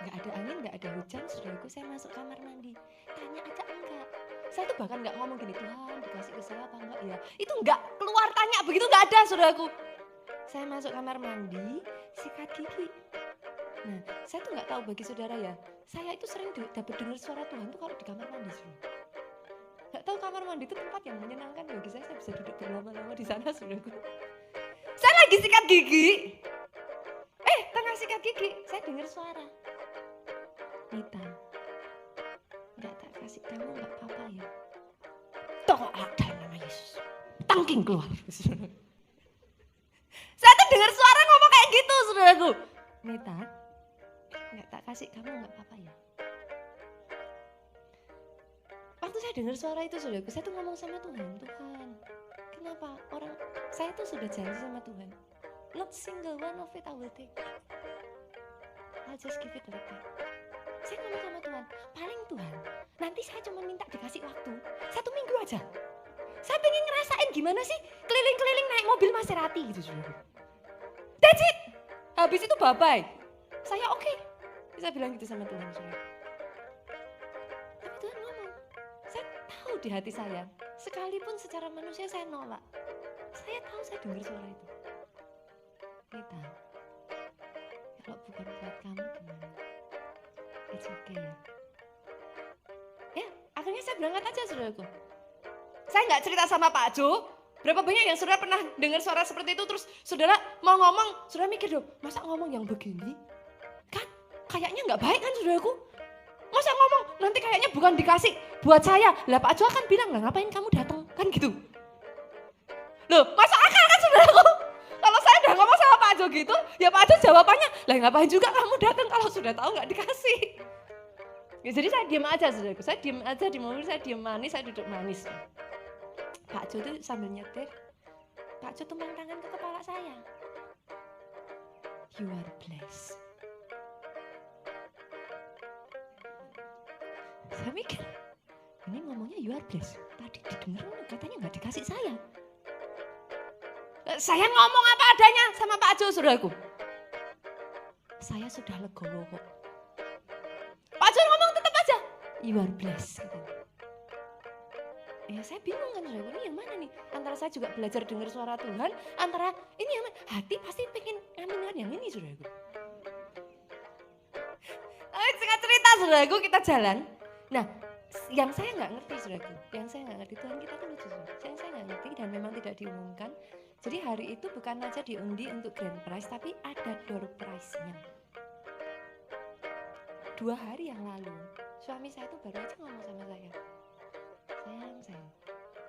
Nggak ada angin, nggak ada hujan saudaraku, saya masuk kamar mandi. Tanya aja enggak. Saya tuh bahkan nggak ngomong gini, Tuhan dikasih ke saya apa enggak ya. Itu nggak keluar tanya begitu, nggak ada saudaraku. Saya masuk kamar mandi, sikat gigi. Nah, saya tuh nggak tahu bagi saudara ya. Saya itu sering dapat dengar suara Tuhan tuh kalau di kamar mandi. Nggak tahu kamar mandi itu tempat yang menyenangkan bagi saya bisa duduk berlama-lama di sana saudaraku. Saya lagi sikat gigi. Tengah sikat gigi, saya dengar suara. Nita, nggak tak kasih kamu nggak apa-apa ya. Toh ada nama Yesus. Tangking keluar. Saya tuh dengar suara ngomong kayak gitu saudaraku. Nita, nggak tak kasih kamu nggak apa-apa ya. Waktu saya dengar suara itu saudaraku, saya tuh ngomong sama Tuhan, Tuhan, kenapa orang saya tuh sudah janji sama Tuhan, not single one of it I will take. I'll just give it like that. Saya ngomong sama Tuhan, paling Tuhan, nanti saya cuma minta dikasih waktu 1 minggu aja. Saya pengen ngerasain gimana sih keliling-keliling naik mobil Maserati gitu saudara. That's it. Habis itu bye-bye. Saya oke. Saya bilang gitu sama Tuhan saudara. Tapi Tuhan ngomong, saya tahu di hati saya, sekalipun secara manusia saya nolak, saya tahu saya dengar suara itu. Nita, kalau bukan buat kamu gimana? It's okay ya. Ya, akhirnya saya berangkat aja saudaraku. Saya nggak cerita sama Pak Jo. Berapa banyak yang saudara pernah dengar suara seperti itu, terus saudara mau ngomong, saudara mikir dong, masa ngomong yang begini? Kan kayaknya nggak baik kan saudaraku? Masa ngomong nanti kayaknya bukan dikasih buat saya. Lah Pak Jo akan bilang, lah ngapain kamu datang? Kan gitu. Loh, masuk akal kan saudaraku? Kalau saya udah ngomong sama Pak Jo gitu, ya Pak Jo jawabannya, lah ngapain juga kamu datang kalau sudah tahu nggak dikasih. Ya, jadi saya diam aja saudaraku, saya diam aja di mobil, saya diam manis, saya duduk manis. Pak Jo tuh sambil nyetir, Pak Jo tumpang tangan ke kepala saya. You are blessed. Saya mikir, ini ngomongnya you are blessed. Tadi didengar katanya nggak dikasih saya. Saya ngomong apa adanya sama Pak Jo, saudaraku. Saya sudah legowo kok. Pak Jo ngomong tetap aja, you are blessed. Ya saya bingung kan, saudaraku, ini yang mana nih? Antara saya juga belajar dengar suara Tuhan, antara ini yang mana? Hati pasti pengen ngaminkan yang ini, saudaraku. Singkat cerita, saudaraku, kita jalan. Nah, yang saya nggak ngerti, saudaraku, yang saya nggak ngerti, Tuhan kita tuh lucu, yang saya nggak ngerti dan memang tidak diumumkan. Jadi hari itu bukan aja diundi untuk grand prize, tapi ada door prize-nya. 2 hari yang lalu, suami saya tuh baru aja ngomong sama saya, sayang,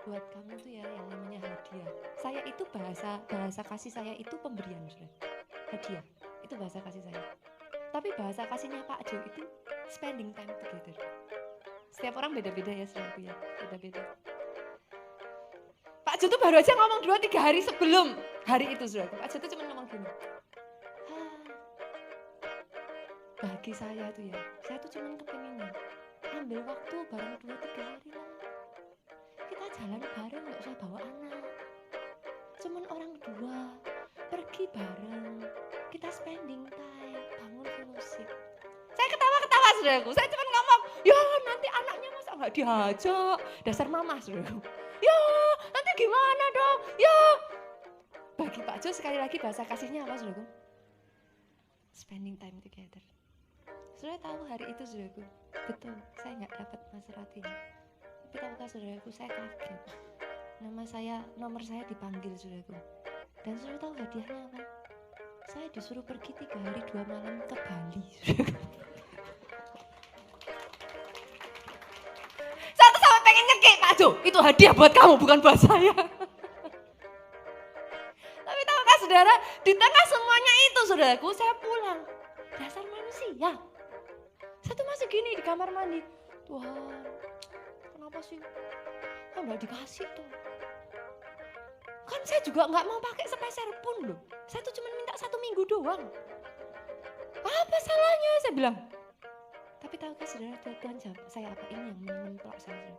buat kamu tuh ya yang namanya hadiah. Saya itu bahasa kasih saya itu pemberian, saudara. Hadiah, itu bahasa kasih saya. Tapi bahasa kasihnya Pak Jo itu spending time together. Setiap orang beda-beda ya, saudara, ya, beda-beda. Pak Jo tuh baru aja ngomong 2-3 hari sebelum hari itu, saudara. Pak Jo tuh cuma ngomong gini, bagi saya tuh ya, saya tuh cuma kepengennya ambil waktu bareng 2-3 hari lah. Kita jalan bareng, gak usah bawa anak. Cuman orang 2, pergi bareng, kita spending time, bangun fellowship. Saya ketawa-ketawa, saudaraku. Saya cuma ngomong, ya nanti anaknya masa gak diajak, dasar mama, saudaraku. Ya nanti gimana dong, ya. Bagi Pak Jo sekali lagi bahasa kasihnya apa, saudaraku? Spending time together. Saudara tahu hari itu, saudaraku, betul, saya gak dapat Maserati. Tapi tahukah saudaraku, saya kaget. Nomor saya dipanggil, saudaraku. Dan saudara tahu hadiahnya apa? Saya disuruh pergi 3 hari 2 malam ke Bali, saudaraku. Saya tuh sampai pengen nyekik, Pak Jo, itu hadiah buat kamu, bukan buat saya. Tapi tahukah saudara, di tengah semuanya itu, saudaraku, saya pulang. Dasar manusia. Saya tuh masih gini di kamar mandi. Tuhan, kenapa sih? Kok nggak dikasih tuh? Kan saya juga nggak mau pakai sepeser pun loh. Saya tuh cuma minta 1 minggu doang. Apa salahnya? Saya bilang. Tapi tahukah saudara, Tuhan jawab saya apa? Ini yang menimpa saya.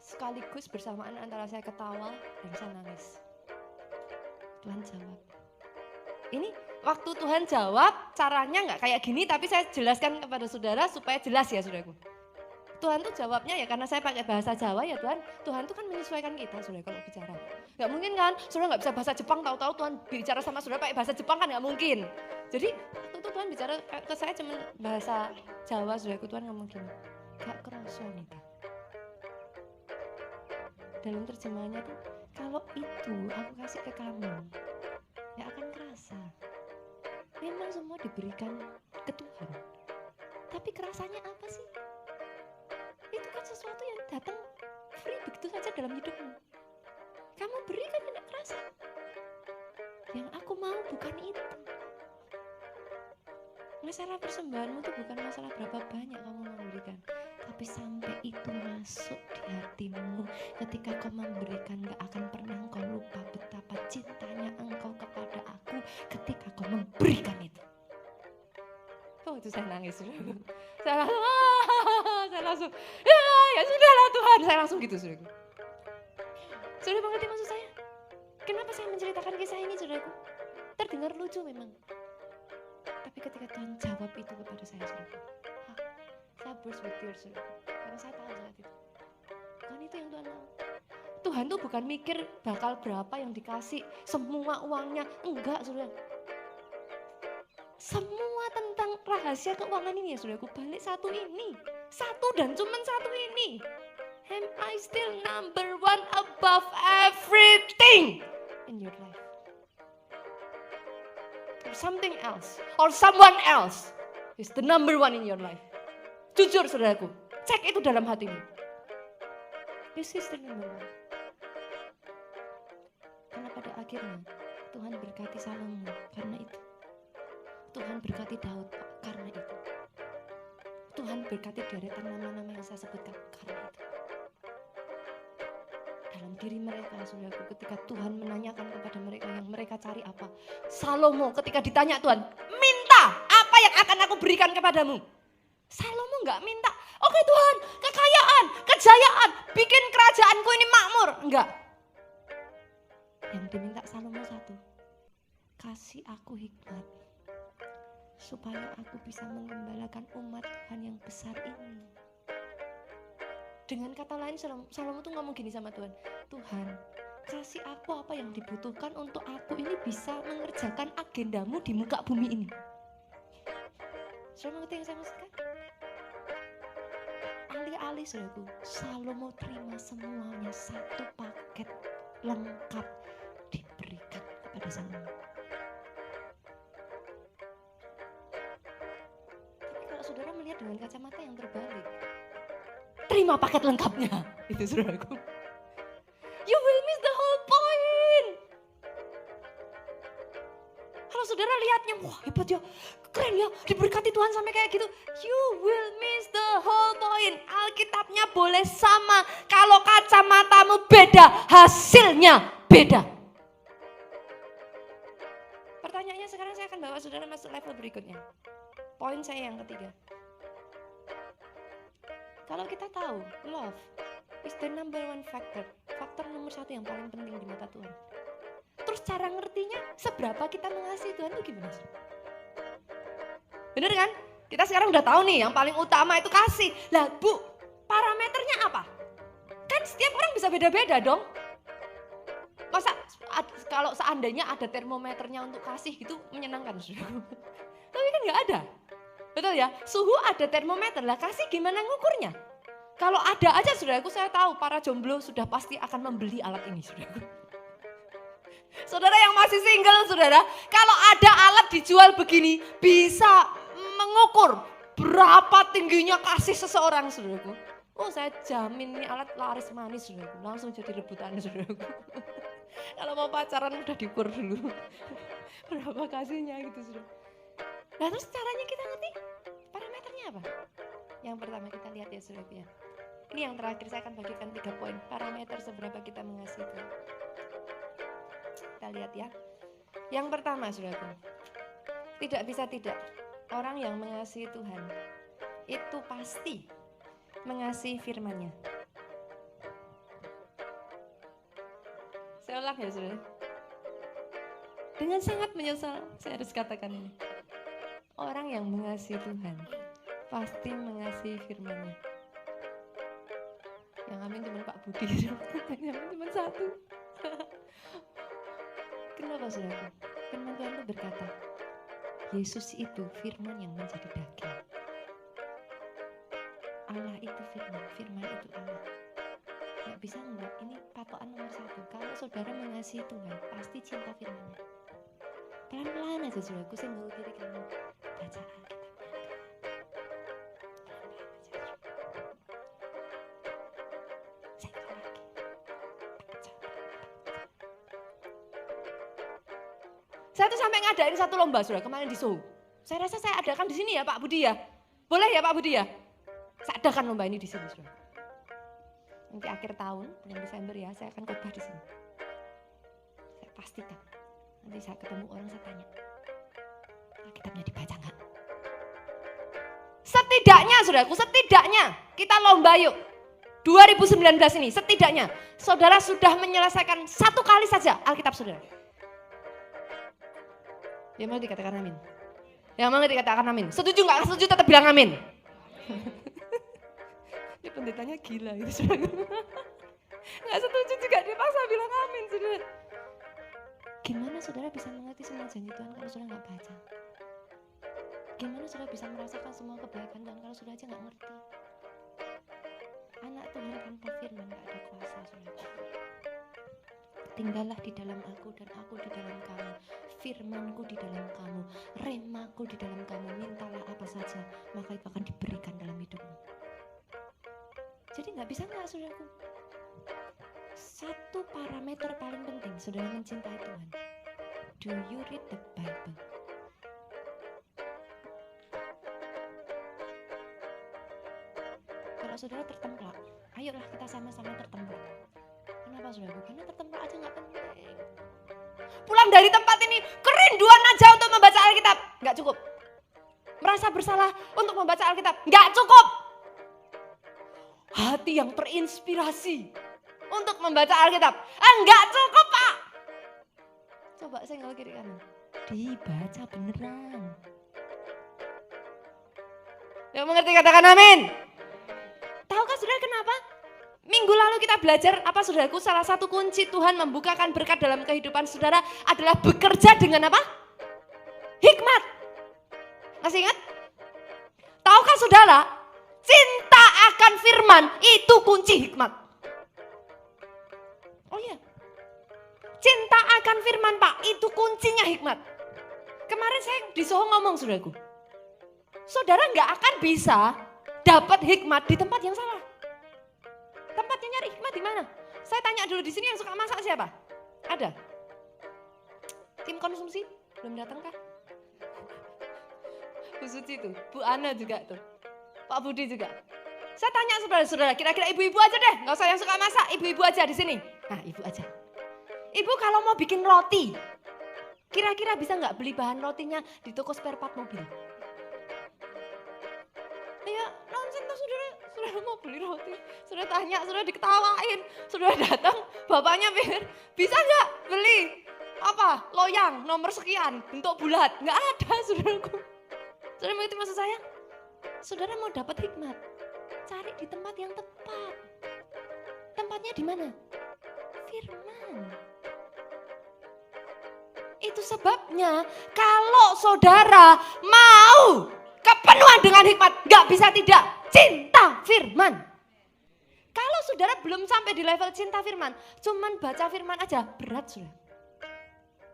Sekaligus bersamaan antara saya ketawa dan saya nangis. Tuhan jawab. Ini waktu Tuhan jawab, caranya nggak kayak gini, tapi saya jelaskan kepada saudara supaya jelas ya, saudaraku. Tuhan tuh jawabnya ya karena saya pakai bahasa Jawa ya Tuhan tuh kan menyesuaikan kita, saudara, kalau bicara. Nggak mungkin kan, saudara nggak bisa bahasa Jepang, tahu-tahu Tuhan bicara sama saudara pakai bahasa Jepang kan nggak mungkin. Jadi waktu itu Tuhan bicara ke saya cuma bahasa Jawa, saudaraku. Tuhan ngomong gini, gak kerasa nih. Dalam terjemahannya tuh, kalau itu aku kasih ke kamu, gak akan kerasa. Memang semua diberikan ke Tuhan. Tapi kerasanya apa sih? Itu kan sesuatu yang datang free begitu saja dalam hidupmu. Kamu beri kan tidak kerasa. Yang aku mau bukan itu. Masalah persembahanmu itu bukan masalah berapa banyak kamu memberikan, tapi sampai itu masuk di hatimu. Ketika kau memberikan, gak akan pernah kau lupa betapa cintanya engkau kepada aku ketika kau memberikan itu. Oh, itu saya nangis. Saya langsung, ya sudahlah Tuhan. Saya langsung gitu, saudaraku. Sudah mengerti maksud saya? Kenapa saya menceritakan kisah ini, saudaraku? Terdengar lucu memang. Tapi ketika Tuhan jawab itu kepada saya, saudaraku, saya burst with tears, saudaraku. Karena saya tahu saat itu. Kan itu yang Tuhan mau. Tuhan tuh bukan mikir bakal berapa yang dikasih, semua uangnya. Enggak, saudara. Semua tentang rahasia keuangan ini ya, saudaraku, balik satu ini. Satu dan cuman satu ini. Am I still number 1 above everything in your life? Or something else, or someone else is the number 1 in your life. Jujur, saudaraku, cek itu dalam hatimu. Your sister number one. Karena pada akhirnya Tuhan berkati Salomo karena itu. Tuhan berkati Daud karena itu. Tuhan berkati deretan nama-nama yang saya sebutkan karena itu. Dalam diri mereka, saudaraku, ketika Tuhan menanyakan kepada mereka yang mereka cari apa. Salomo ketika ditanya Tuhan, minta apa yang akan aku berikan kepadamu. Salomo gak minta, oke Tuhan, kekayaan, kejayaan, bikin kerajaanku ini makmur. Enggak. Yang diminta Salomo satu, kasih aku hikmat supaya aku bisa mengembalakan umat Tuhan yang besar ini. Dengan kata lain, Salomo tuh ngomong gini sama Tuhan, Tuhan, kasih aku apa yang dibutuhkan untuk aku ini bisa mengerjakan agendamu di muka bumi ini. Saudara mengerti yang saya maksudkan? Alih-alih saudaraku, Salomo terima semuanya satu paket lengkap diberikan kepada Salomo. Tapi kalau saudara melihat dengan kacamata yang terbalik, terima paket lengkapnya, itu saudaraku. You will miss the whole point. Kalau saudara lihatnya, wah hebat ya, keren ya, diberkati Tuhan sampai kayak gitu. You will miss the whole point. Alkitabnya boleh sama, kalau kacamatamu beda, hasilnya beda. Pertanyaannya sekarang saya akan bawa saudara masuk level berikutnya. Poin saya yang ketiga. Kalau kita tahu, love is the number one factor. Faktor nomor satu yang paling penting di mata Tuhan. Terus cara ngertinya, seberapa kita mengasihi Tuhan itu gimana? Bener kan? Kita sekarang udah tahu nih, yang paling utama itu kasih. Lah Bu, parameternya apa? Kan setiap orang bisa beda-beda dong. Masa kalau seandainya ada termometernya untuk kasih itu menyenangkan? Tapi kan nggak ada. Betul ya, suhu ada termometer, lah kasih gimana ngukurnya? Kalau ada aja saudaraku, saya tahu para jomblo sudah pasti akan membeli alat ini saudaraku. Saudara yang masih single saudara, kalau ada alat dijual begini, bisa mengukur berapa tingginya kasih seseorang saudaraku. Oh saya jamin ini alat laris manis saudaraku, langsung jadi rebutan saudaraku. Kalau mau pacaran udah diukur dulu, berapa kasihnya gitu saudara. Nah terus caranya kita ngerti parameternya apa? Yang pertama kita lihat ya saudara ya. Ini yang terakhir saya akan bagikan 3 poin parameter seberapa kita mengasihi Tuhan. Kita lihat ya. Yang pertama saudaraku, tidak bisa tidak, orang yang mengasihi Tuhan itu pasti mengasihi firman-Nya. Saya ulang ya saudara. Dengan sangat menyesal saya harus katakan ini. Orang yang mengasihi Tuhan pasti mengasihi firman-Nya. Yang amin cuma Pak Budi, yang amin cuma satu. Kenapa saudara? Firman Tuhan itu berkata, Yesus itu firman yang menjadi daging. Allah itu firman, firman itu Allah. Gak bisa enggak, ini patokan nomor 1. Kalau saudara mengasihi Tuhan, pasti cinta firman-Nya. Pelan-pelan aja saudaraku, singgul diri kamu. Baca Alkitabnya. Sekali lagi. Saya tuh sampai ngadain satu lomba saudara kemarin di Soho. Saya rasa saya adakan di sini ya Pak Budi ya. Boleh ya Pak Budi ya? Saya adakan lomba ini di sini saudara. Nanti akhir tahun, bulan Desember ya, saya akan khotbah di sini. Saya pastikan. Nanti saya ketemu orang, saya tanya, Alkitabnya dibaca nggak? Setidaknya saudaraku, setidaknya kita lomba yuk. 2019 ini, setidaknya saudara sudah menyelesaikan 1 kali saja Alkitab saudara. Yang mau dikatakan amin? Yang mau dikatakan amin? Setuju nggak? Setuju tetap bilang amin. Ini pendetanya gila itu saudara. Nggak setuju juga dipaksa bilang amin saudara. Gimana saudara bisa mengerti semua janji Tuhan kalau saudara nggak baca? Gimana saudara bisa merasakan semua kebaikan Tuhan kalau saudara aja nggak ngerti? Anak Tuhan tanpa firman nggak ada kuasa saudara. Tinggallah di dalam aku dan aku di dalam kamu. Firmanku di dalam kamu, remaku di dalam kamu. Mintalah apa saja, maka itu akan diberikan dalam hidupmu. Jadi nggak bisa nggak saudaraku? Satu parameter paling penting saudara mencintai Tuhan. Do you read the Bible? Kalau saudara tertemplak, ayolah kita sama-sama tertemplak. Kenapa saudara? Karena tertemplak aja gak penting. Pulang dari tempat ini kerinduan aja untuk membaca Alkitab, gak cukup. Merasa bersalah untuk membaca Alkitab, gak cukup. Hati yang terinspirasi untuk membaca Alkitab, enggak cukup Pak. Coba senggol kiri kanan, dibaca beneran. Yang mengerti katakan amin. Tahukah saudara kenapa? Minggu lalu kita belajar apa saudaraku, salah satu kunci Tuhan membukakan berkat dalam kehidupan saudara adalah bekerja dengan apa? Hikmat. Masih ingat? Tahukah saudara, cinta akan firman itu kunci hikmat. Oh iya, cinta akan firman Pak, itu kuncinya hikmat. Kemarin saya di Soho ngomong saudaraku, saudara gak akan bisa dapat hikmat di tempat yang salah. Tempatnya nyari hikmat di mana? Saya tanya dulu, di sini yang suka masak siapa? Ada? Tim konsumsi belum datang kah? Bu Suci tuh, Bu Ana juga tuh, Pak Budi juga. Saya tanya saudara-saudara, kira-kira ibu-ibu aja deh, nggak usah yang suka masak, ibu-ibu aja di sini. Nah, ibu aja. Ibu kalau mau bikin roti, kira-kira bisa nggak beli bahan rotinya di toko spare part mobil? Ya, nonsen tuh saudara mau beli roti, saudara tanya, saudara diketawain, saudara datang, bapaknya pikir, bisa nggak beli apa loyang nomor sekian bentuk bulat? Nggak ada saudaraku. Saudara mengerti maksud saya? Saudara mau dapat hikmat, cari di tempat yang tepat. Tempatnya di mana? Firman. Itu sebabnya kalau saudara mau kepenuhan dengan hikmat, gak bisa tidak cinta firman. Kalau saudara belum sampai di level cinta firman, cuman baca firman aja berat saudara.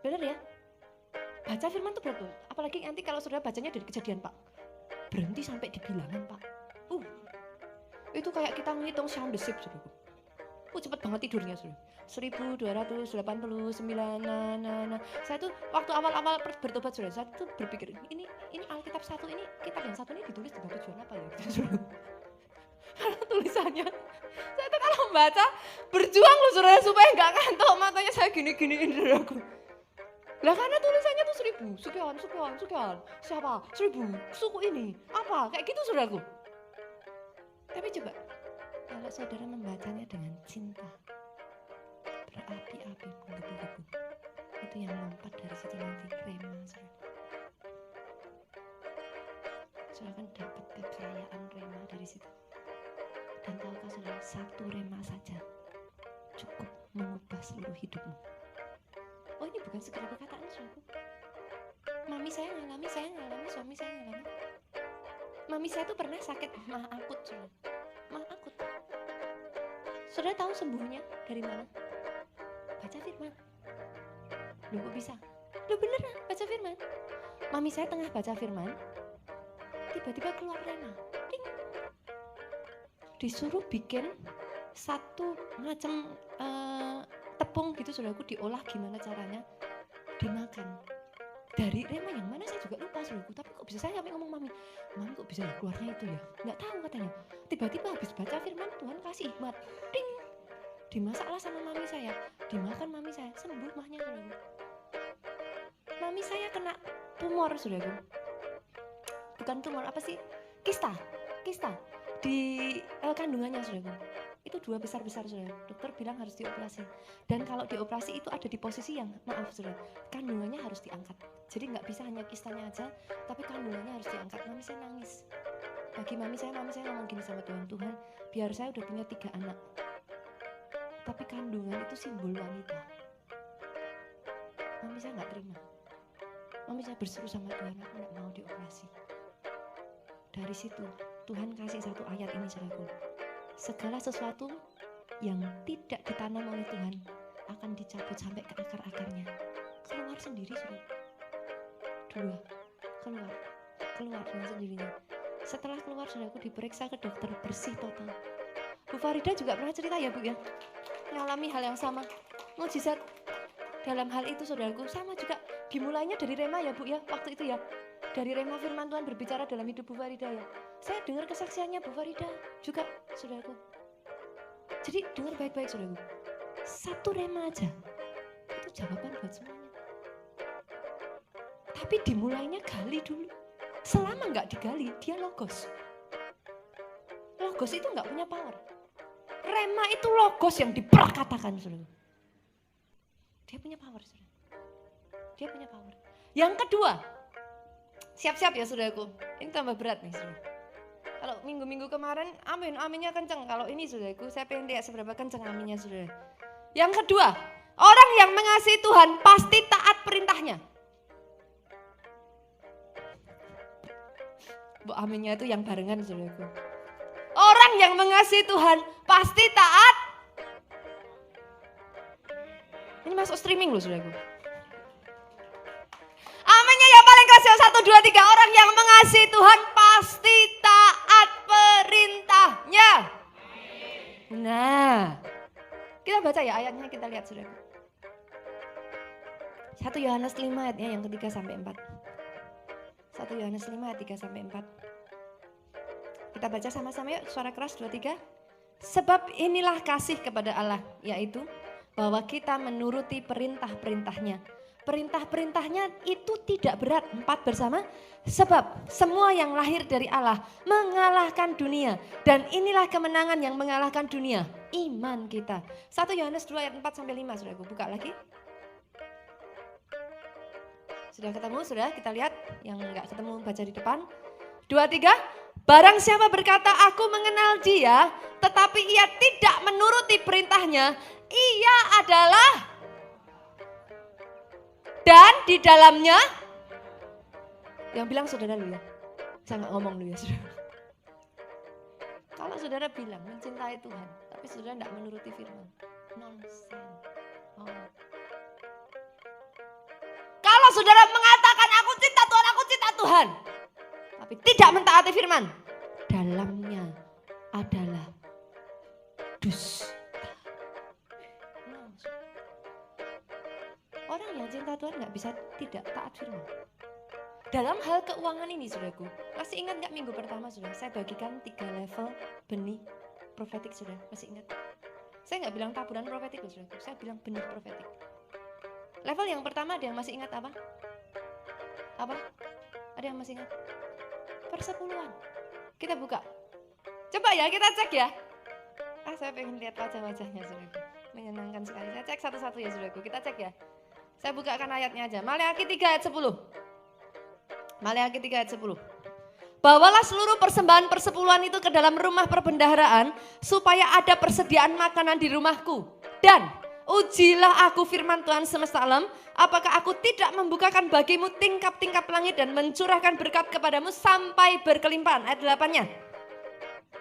Benar ya? Baca firman itu berat loh. Apalagi nanti kalau saudara bacanya dari Kejadian Pak, berhenti sampai di bilangan Pak. Itu kayak kita ngitung sound the ship saudara. Cepet banget tidurnya saudara. 1289. Nah. Saya tuh waktu awal-awal bertobat saudara, saya tuh berpikir ini Alkitab satu ini, kitab yang satu ini ditulis dengan tujuan apa ya? Karena tulisannya, saya tuh kalau membaca berjuang loh saudara supaya nggak ngantuk, matanya saya gini-giniin saudaraku. Lah karena tulisannya tuh 1000, sekian, siapa? 1000, suku ini, apa? Kayak gitu saudaraku. Tapi coba, kalau saudara membacanya dengan cinta, berapi-api, menggebu-gebu, itu yang lompat dari situ nanti rema saudara. Saudara akan dapat kekayaan rema dari situ. Dan tahukah saudara, satu rema saja cukup mengubah seluruh hidupmu. Oh ini bukan sekedar perkataan saudara. Mami saya ngalami, suami saya ngalami. Mami saya tuh pernah sakit mah akut saudara. Mah akut. Saudara tahu sembuhnya dari mana? Baca firman. Loh kok bisa? Loh beneran baca firman. Mami saya tengah baca firman, tiba-tiba keluar rema. Ding. Disuruh bikin satu macam tepung gitu saudaraku, diolah gimana caranya, dimakan. Dari rema yang mana saya juga lupa saudaraku, tapi kok bisa saya sampai ngomong mami kok bisa ya keluarnya itu ya, nggak tahu katanya. Tiba-tiba habis baca firman Tuhan kasih hikmat, ding, dimasaklah sama mami saya, dimakan mami saya, sembuh mahnya saudaraku. Mami saya kena tumor saudaraku, bukan tumor apa sih, kista di kandungannya saudaraku. Itu 2 besar-besar saudara. Dokter bilang harus dioperasi. Dan kalau dioperasi itu ada di posisi yang, maaf saudara, kandungannya harus diangkat. Jadi nggak bisa hanya kistanya aja, tapi kandungannya harus diangkat. Mami saya nangis. Bagi mami saya ngomong gini sama Tuhan, biar saya udah punya 3 anak, tapi kandungan itu simbol wanita. Mami saya nggak terima. Mami saya berseru sama Tuhan, aku nggak mau dioperasi. Dari situ Tuhan kasih satu ayat ini saudaraku. Segala sesuatu yang tidak ditanam oleh Tuhan akan dicabut sampai ke akar-akarnya. Keluar sendiri sudah. 2, keluar dengan sendirinya. Setelah keluar saudaraku diperiksa ke dokter, bersih total. Bu Farida juga pernah cerita ya Bu ya. mengalami hal yang sama. Mukjizat dalam hal itu saudaraku sama juga dimulainya dari Rema ya Bu ya, waktu itu ya. Dari Rema firman Tuhan berbicara dalam hidup Bu Farida ya. Saya dengar kesaksiannya Bu Farida juga saudaraku. Jadi dengar baik-baik saudaraku. Satu Rema aja itu jawaban buat semuanya. Tapi dimulainya gali dulu. Selama nggak digali dia logos. Logos itu nggak punya power. Rema itu logos yang diperkatakan saudara. Dia punya power saudara. Dia punya power. Yang kedua, siap-siap ya saudaraku. Ini tambah berat nih saudara. Kalau minggu-minggu kemarin amin, aminnya kenceng. Kalau ini saudaraku saya pengen lihat seberapa kenceng aminnya saudara. Yang kedua, orang yang mengasihi Tuhan pasti taat perintahnya. Bu aminnya itu yang barengan saudaraku. Orang yang mengasihi Tuhan pasti taat. Ini masuk streaming loh saudaraku. Aminnya yang paling kasih 1, 2, 3. Orang yang mengasihi Tuhan pasti taat perintahnya. Nah, kita baca ya ayatnya, kita lihat saudaraku. 1 Yohanes 5 ayatnya yang ketiga sampai 4. 1 Yohanes 5 ayat 3 sampai 4. Kita baca sama-sama yuk, suara keras 2, 3. Sebab inilah kasih kepada Allah, yaitu bahwa kita menuruti perintah-perintahnya. Perintah-perintahnya itu tidak berat. 4 bersama. Sebab semua yang lahir dari Allah mengalahkan dunia. Dan inilah kemenangan yang mengalahkan dunia, iman kita. 1 Yohanes 2 ayat 4 sampai 5, sudah aku buka lagi. Sudah ketemu, sudah kita lihat. Yang enggak ketemu baca di depan. 2, 3. Barang siapa berkata aku mengenal dia, tetapi ia tidak menuruti perintahnya, ia adalah dan di dalamnya. Yang bilang saudara dulu ya. Saya nggak ngomong dulu ya saudara. Kalau saudara bilang mencintai Tuhan, tapi saudara tidak menuruti firman, nonsense. Oh. Kalau saudara mengatakan aku cinta Tuhan, tapi tidak mentaati firman, dalamnya adalah dusta. Orang yang cinta Tuhan nggak bisa tidak taat firman. Dalam hal keuangan ini saudaraku, masih ingat nggak minggu pertama saudara? Saya bagikan 3 level benih profetik saudara, masih ingat? Saya nggak bilang taburan profetik loh saudaraku, saya bilang benih profetik. Level yang pertama ada yang masih ingat apa? Apa? Ada yang masih ingat? Persepuluhan. Kita buka. Coba ya kita cek ya. Saya pengen lihat wajah-wajahnya saudaraku. Menyenangkan sekali. Saya cek satu-satu ya saudaraku. Kita cek ya. Saya bukakan ayatnya aja. Maleakhi 3 ayat 10. Maleakhi 3 ayat 10. Bawalah seluruh persembahan persepuluhan itu ke dalam rumah perbendaharaan supaya ada persediaan makanan di rumahku. Dan ujilah aku firman Tuhan semesta alam, apakah aku tidak membukakan bagimu tingkap-tingkap langit dan mencurahkan berkat kepadamu sampai berkelimpahan. Ayat 8-nya.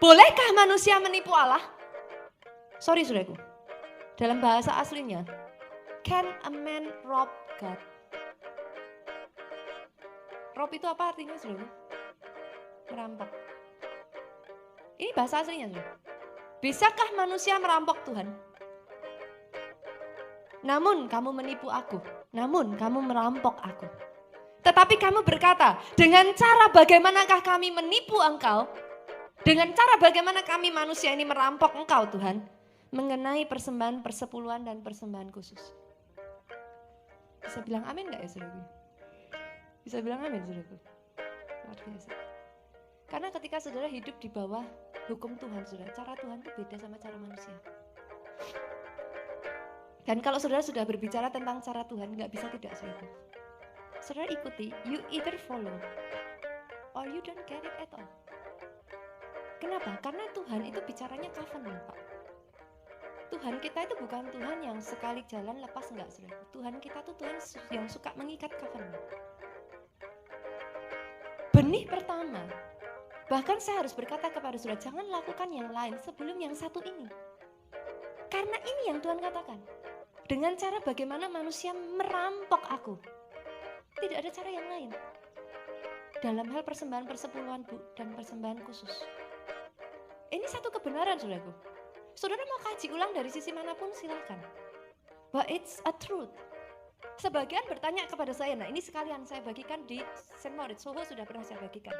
Bolehkah manusia menipu Allah? Sorry saudaraku. Dalam bahasa aslinya, can a man rob God? Rob itu apa artinya saudaraku? Merampok. Ini bahasa aslinya saudara. Bisakah manusia merampok Tuhan? Namun kamu menipu aku, namun kamu merampok aku. Tetapi kamu berkata, dengan cara bagaimanakah kami menipu engkau? Dengan cara bagaimana kami manusia ini merampok engkau Tuhan? Mengenai persembahan persepuluhan dan persembahan khusus. Bisa bilang amin gak ya saudaraku? Bisa bilang amin saudaraku? Luar biasa. Karena ketika saudara hidup di bawah hukum Tuhan saudara, cara Tuhan itu beda sama cara manusia. Dan kalau saudara sudah berbicara tentang cara Tuhan, nggak bisa tidak saudara. Saudara ikuti, you either follow or you don't get it at all. Kenapa? Karena Tuhan itu bicaranya covenant, Pak. Tuhan kita itu bukan Tuhan yang sekali jalan lepas enggak saudara. Tuhan kita tuh Tuhan yang suka mengikat covenant. Benih pertama, bahkan saya harus berkata kepada saudara, jangan lakukan yang lain sebelum yang satu ini. Karena ini yang Tuhan katakan. Dengan cara bagaimana manusia merampok aku. Tidak ada cara yang lain. Dalam hal persembahan persepuluhan Bu dan persembahan khusus. Ini satu kebenaran saudaraku. Saudara mau kaji ulang dari sisi manapun silakan. But it's a truth. Sebagian bertanya kepada saya, nah ini sekalian saya bagikan di St. Moritz, Soho sudah pernah saya bagikan.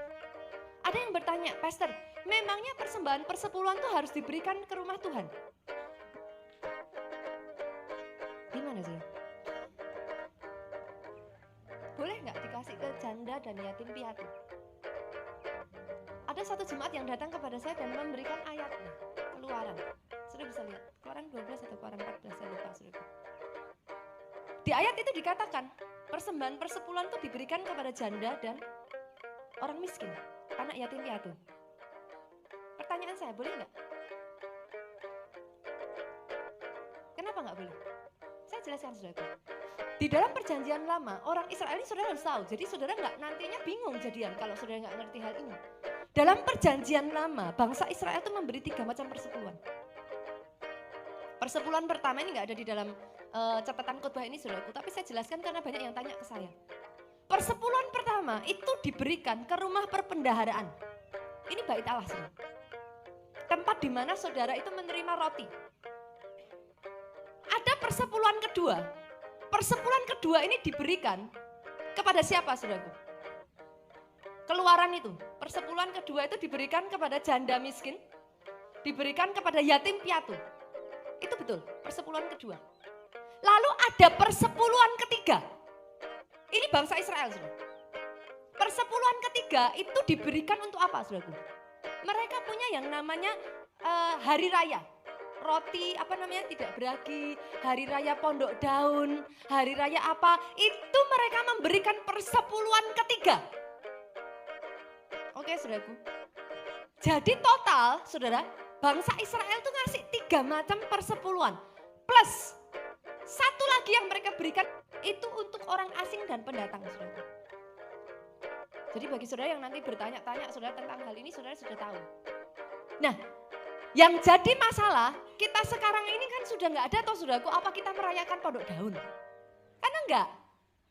Ada yang bertanya, Pastor, memangnya persembahan persepuluhan itu harus diberikan ke rumah Tuhan? Gimana sih? Boleh nggak dikasih ke janda dan yatim piatu? Ada satu jemaat yang datang kepada saya dan memberikan ayatnya, Keluaran. Sudah bisa lihat, Keluaran 12 atau Keluaran 14, saya lupa. Sudah. Di ayat itu dikatakan, persembahan persepuluhan itu diberikan kepada janda dan orang miskin, anak yatim piatu. Pertanyaan saya, boleh nggak? Kenapa nggak boleh? Saya jelaskan saudara. Di dalam perjanjian lama, orang Israel ini saudara harus tahu. Jadi saudara nggak nantinya bingung jadian kalau saudara nggak ngerti hal ini. Dalam perjanjian lama, bangsa Israel itu memberi 3 macam persepuluhan. Persepuluhan pertama ini nggak ada di dalam catatan khotbah ini saudaraku, tapi saya jelaskan karena banyak yang tanya ke saya. Persepuluhan pertama itu diberikan ke rumah perbendaharaan. Ini bait Allah saudara. Tempat di mana saudara itu menerima roti. Ada persepuluhan kedua. Persepuluhan kedua ini diberikan kepada siapa saudaraku? Keluaran itu. Persepuluhan kedua itu diberikan kepada janda miskin, diberikan kepada yatim piatu. Itu betul, persepuluhan kedua. Lalu ada persepuluhan ketiga. Ini bangsa Israel, saudara. Persepuluhan ketiga itu diberikan untuk apa, saudaraku? Mereka punya yang namanya hari raya. Roti tidak beragi, hari raya pondok daun, hari raya apa, itu mereka memberikan persepuluhan ketiga. Oke saudaraku. Jadi total saudara, bangsa Israel itu ngasih 3 macam persepuluhan. Plus 1 lagi yang mereka berikan itu untuk orang asing dan pendatang saudara. Jadi bagi saudara yang nanti bertanya-tanya saudara tentang hal ini, saudara sudah tahu. Nah, yang jadi masalah, kita sekarang ini kan sudah nggak ada toh saudaraku, apa kita merayakan pondok daun? Karena enggak.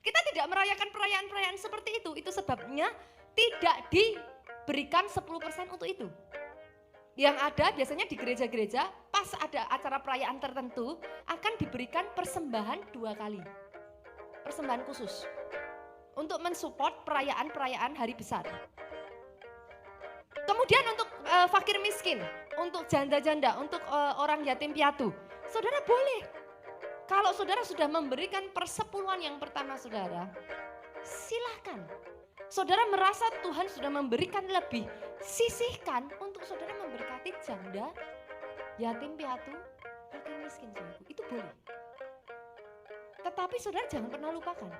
Kita tidak merayakan perayaan-perayaan seperti itu. Itu sebabnya tidak diberikan 10% untuk itu. Yang ada biasanya di gereja-gereja pas ada acara perayaan tertentu akan diberikan persembahan 2 kali. Persembahan khusus. Untuk mensupport perayaan-perayaan hari besar. Kemudian untuk fakir miskin, untuk janda-janda, untuk orang yatim piatu. Saudara boleh. Kalau saudara sudah memberikan persepuluhan yang pertama saudara, silahkan. Saudara merasa Tuhan sudah memberikan lebih, sisihkan untuk saudara memberkati janda, yatim piatu, fakir miskin saudara. Itu boleh. Tetapi saudara jangan pernah lupakan,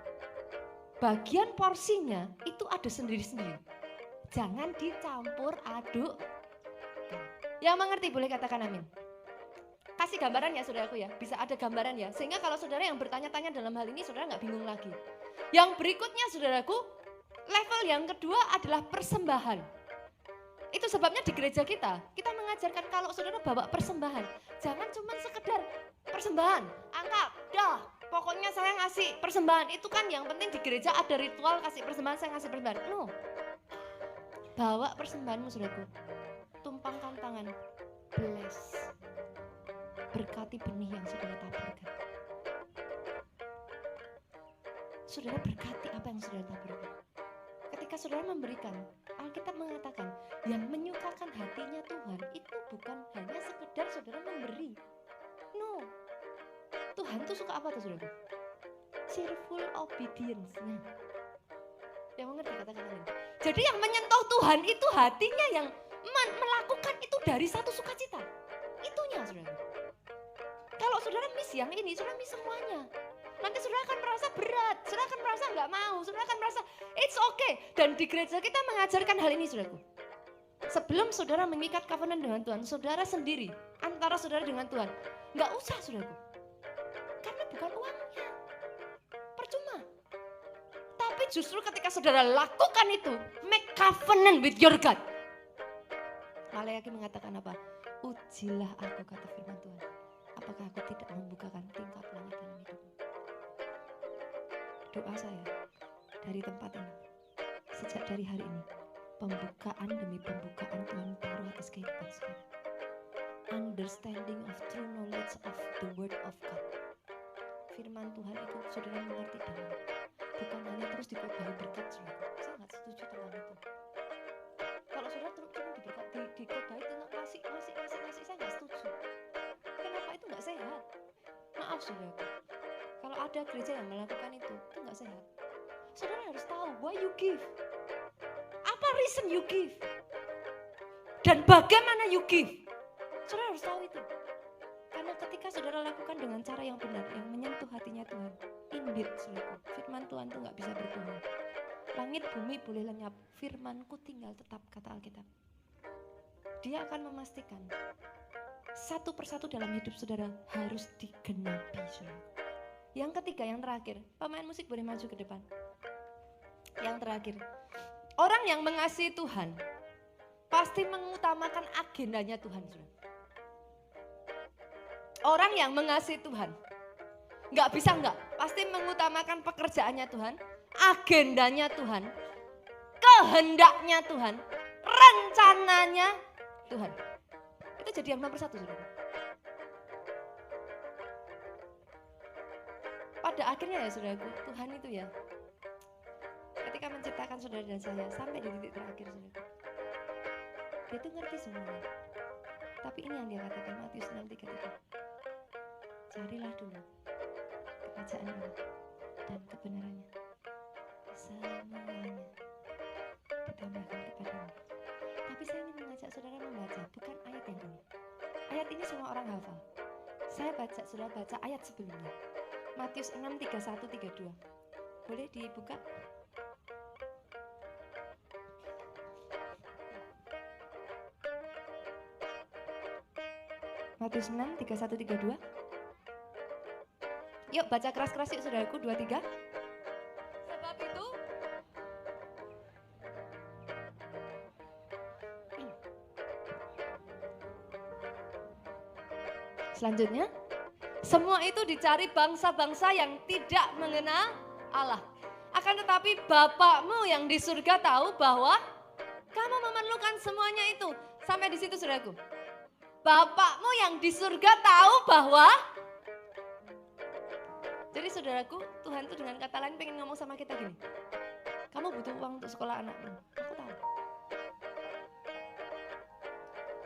bagian porsinya itu ada sendiri-sendiri. Jangan dicampur aduk. Yang mengerti boleh katakan amin. Kasih gambaran ya saudaraku ya, bisa ada gambaran ya. Sehingga kalau saudara yang bertanya-tanya dalam hal ini saudara nggak bingung lagi. Yang berikutnya saudaraku, level yang kedua adalah persembahan. Itu sebabnya di gereja kita mengajarkan kalau saudara bawa persembahan, jangan cuma sekedar persembahan, angkat, dah, pokoknya saya ngasih persembahan. Itu kan yang penting di gereja ada ritual kasih persembahan, saya ngasih persembahan. No, bawa persembahanmu saudaraku, tumpangkan tangan, bless, berkati benih yang saudara taburkan. Saudara berkati apa yang saudara taburkan. Ketika saudara memberikan, Alkitab mengatakan yang menyukakan hatinya Tuhan itu bukan hanya sekedar saudara memberi. No, Tuhan tuh suka apa tuh saudara? Cheerful obedience-nya. Yang mengerti katakan amin. Jadi yang menyentuh Tuhan itu hatinya, yang melakukan itu dari satu sukacita. Itunya saudara. Kalau saudara miss yang ini, saudara miss semuanya. Nanti saudara akan merasa berat, saudara akan merasa nggak mau, saudara akan merasa it's okay. Dan di gereja kita mengajarkan hal ini saudaraku. Sebelum saudara mengikat covenant dengan Tuhan, saudara sendiri, antara saudara dengan Tuhan, nggak usah saudaraku. Karena bukan uangnya, percuma. Tapi justru ketika saudara lakukan itu, make covenant with your God. Maleakhi mengatakan apa? Ujilah aku, kata firman Tuhan. Apakah aku tidak membukakan tingkap langit dalam hidupmu? Doa saya dari tempat ini, sejak dari hari ini, pembukaan demi pembukaan Tuhan taruh atas kehidupan saudara. Anda understanding of true knowledge of the word of God. Firman Tuhan itu saudara mengerti dengan bukan hanya terus dikobahi berkat saudara. Saya nggak setuju tentang itu. Kalau saudara terus cuma dikobahi tentang kasih, saya nggak setuju. Kenapa itu nggak sehat? Maaf saudara. Kalau ada gereja yang melakukan itu nggak sehat. Saudara harus tahu why you give. Apa reason you give? Dan bagaimana you give? Saudara harus tahu itu. Karena ketika saudara lakukan dengan cara yang benar, yang menyentuh hatinya Tuhan, indeed, saudara, firman Tuhan itu nggak bisa berbohong. Langit bumi boleh lenyap, firmanku tinggal tetap, kata Alkitab. Dia akan memastikan satu persatu dalam hidup saudara harus digenapi, saudara. Yang ketiga, yang terakhir, pemain musik boleh maju ke depan. Yang terakhir, orang yang mengasihi Tuhan pasti mengutamakan agendanya Tuhan, saudara. Orang yang mengasihi Tuhan pasti mengutamakan pekerjaannya Tuhan, agendanya Tuhan, kehendaknya Tuhan, rencananya Tuhan. Itu jadi yang nomor satu, saudara. Pada akhirnya ya saudaraku, Tuhan itu ya ketika menciptakan saudara dan saya sampai di titik terakhir, saudaraku, dia tuh ngerti semuanya. Tapi ini yang dia katakan Matius 6:33. Carilah dulu kerajaan Allah dan kebenarannya, semuanya ditambahkan kepadamu. Tapi saya ingin mengajak saudara membaca bukan ayat yang ini. Ayat ini semua orang hafal. Saya saudara baca ayat sebelumnya. Matius 6:31-32. Boleh dibuka? Matius 6:31-32. Yuk baca keras-keras yuk saudaraku, 2-3. Sebab itu selanjutnya, semua itu dicari bangsa-bangsa yang tidak mengenal Allah. Akan tetapi Bapakmu yang di surga tahu bahwa kamu memerlukan semuanya itu. Sampai di situ saudaraku. Bapakmu yang di surga tahu bahwa. Jadi saudaraku, Tuhan tuh dengan kata lain pengen ngomong sama kita gini. Kamu butuh uang untuk sekolah anakmu, aku tahu.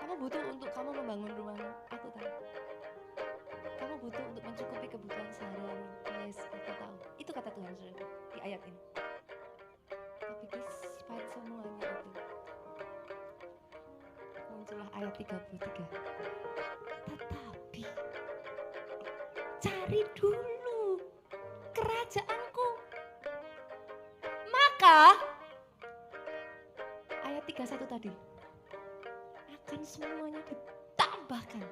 Kamu butuh untuk kamu membangun rumahmu, aku tahu. Kamu butuh untuk mencukupi kebutuhan sehari-hari, yes, aku tahu. Itu kata Tuhan saudaraku di ayat ini. Tapi despite semuanya itu, muncullah ayat 33. Tetapi cari dulu kerajaanku, maka ayat 31 tadi akan semuanya ditambahkan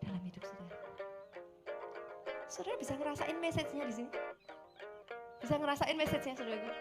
dalam hidup saudara. Saudara bisa ngerasain message-nya di sini? Bisa ngerasain message-nya saudara?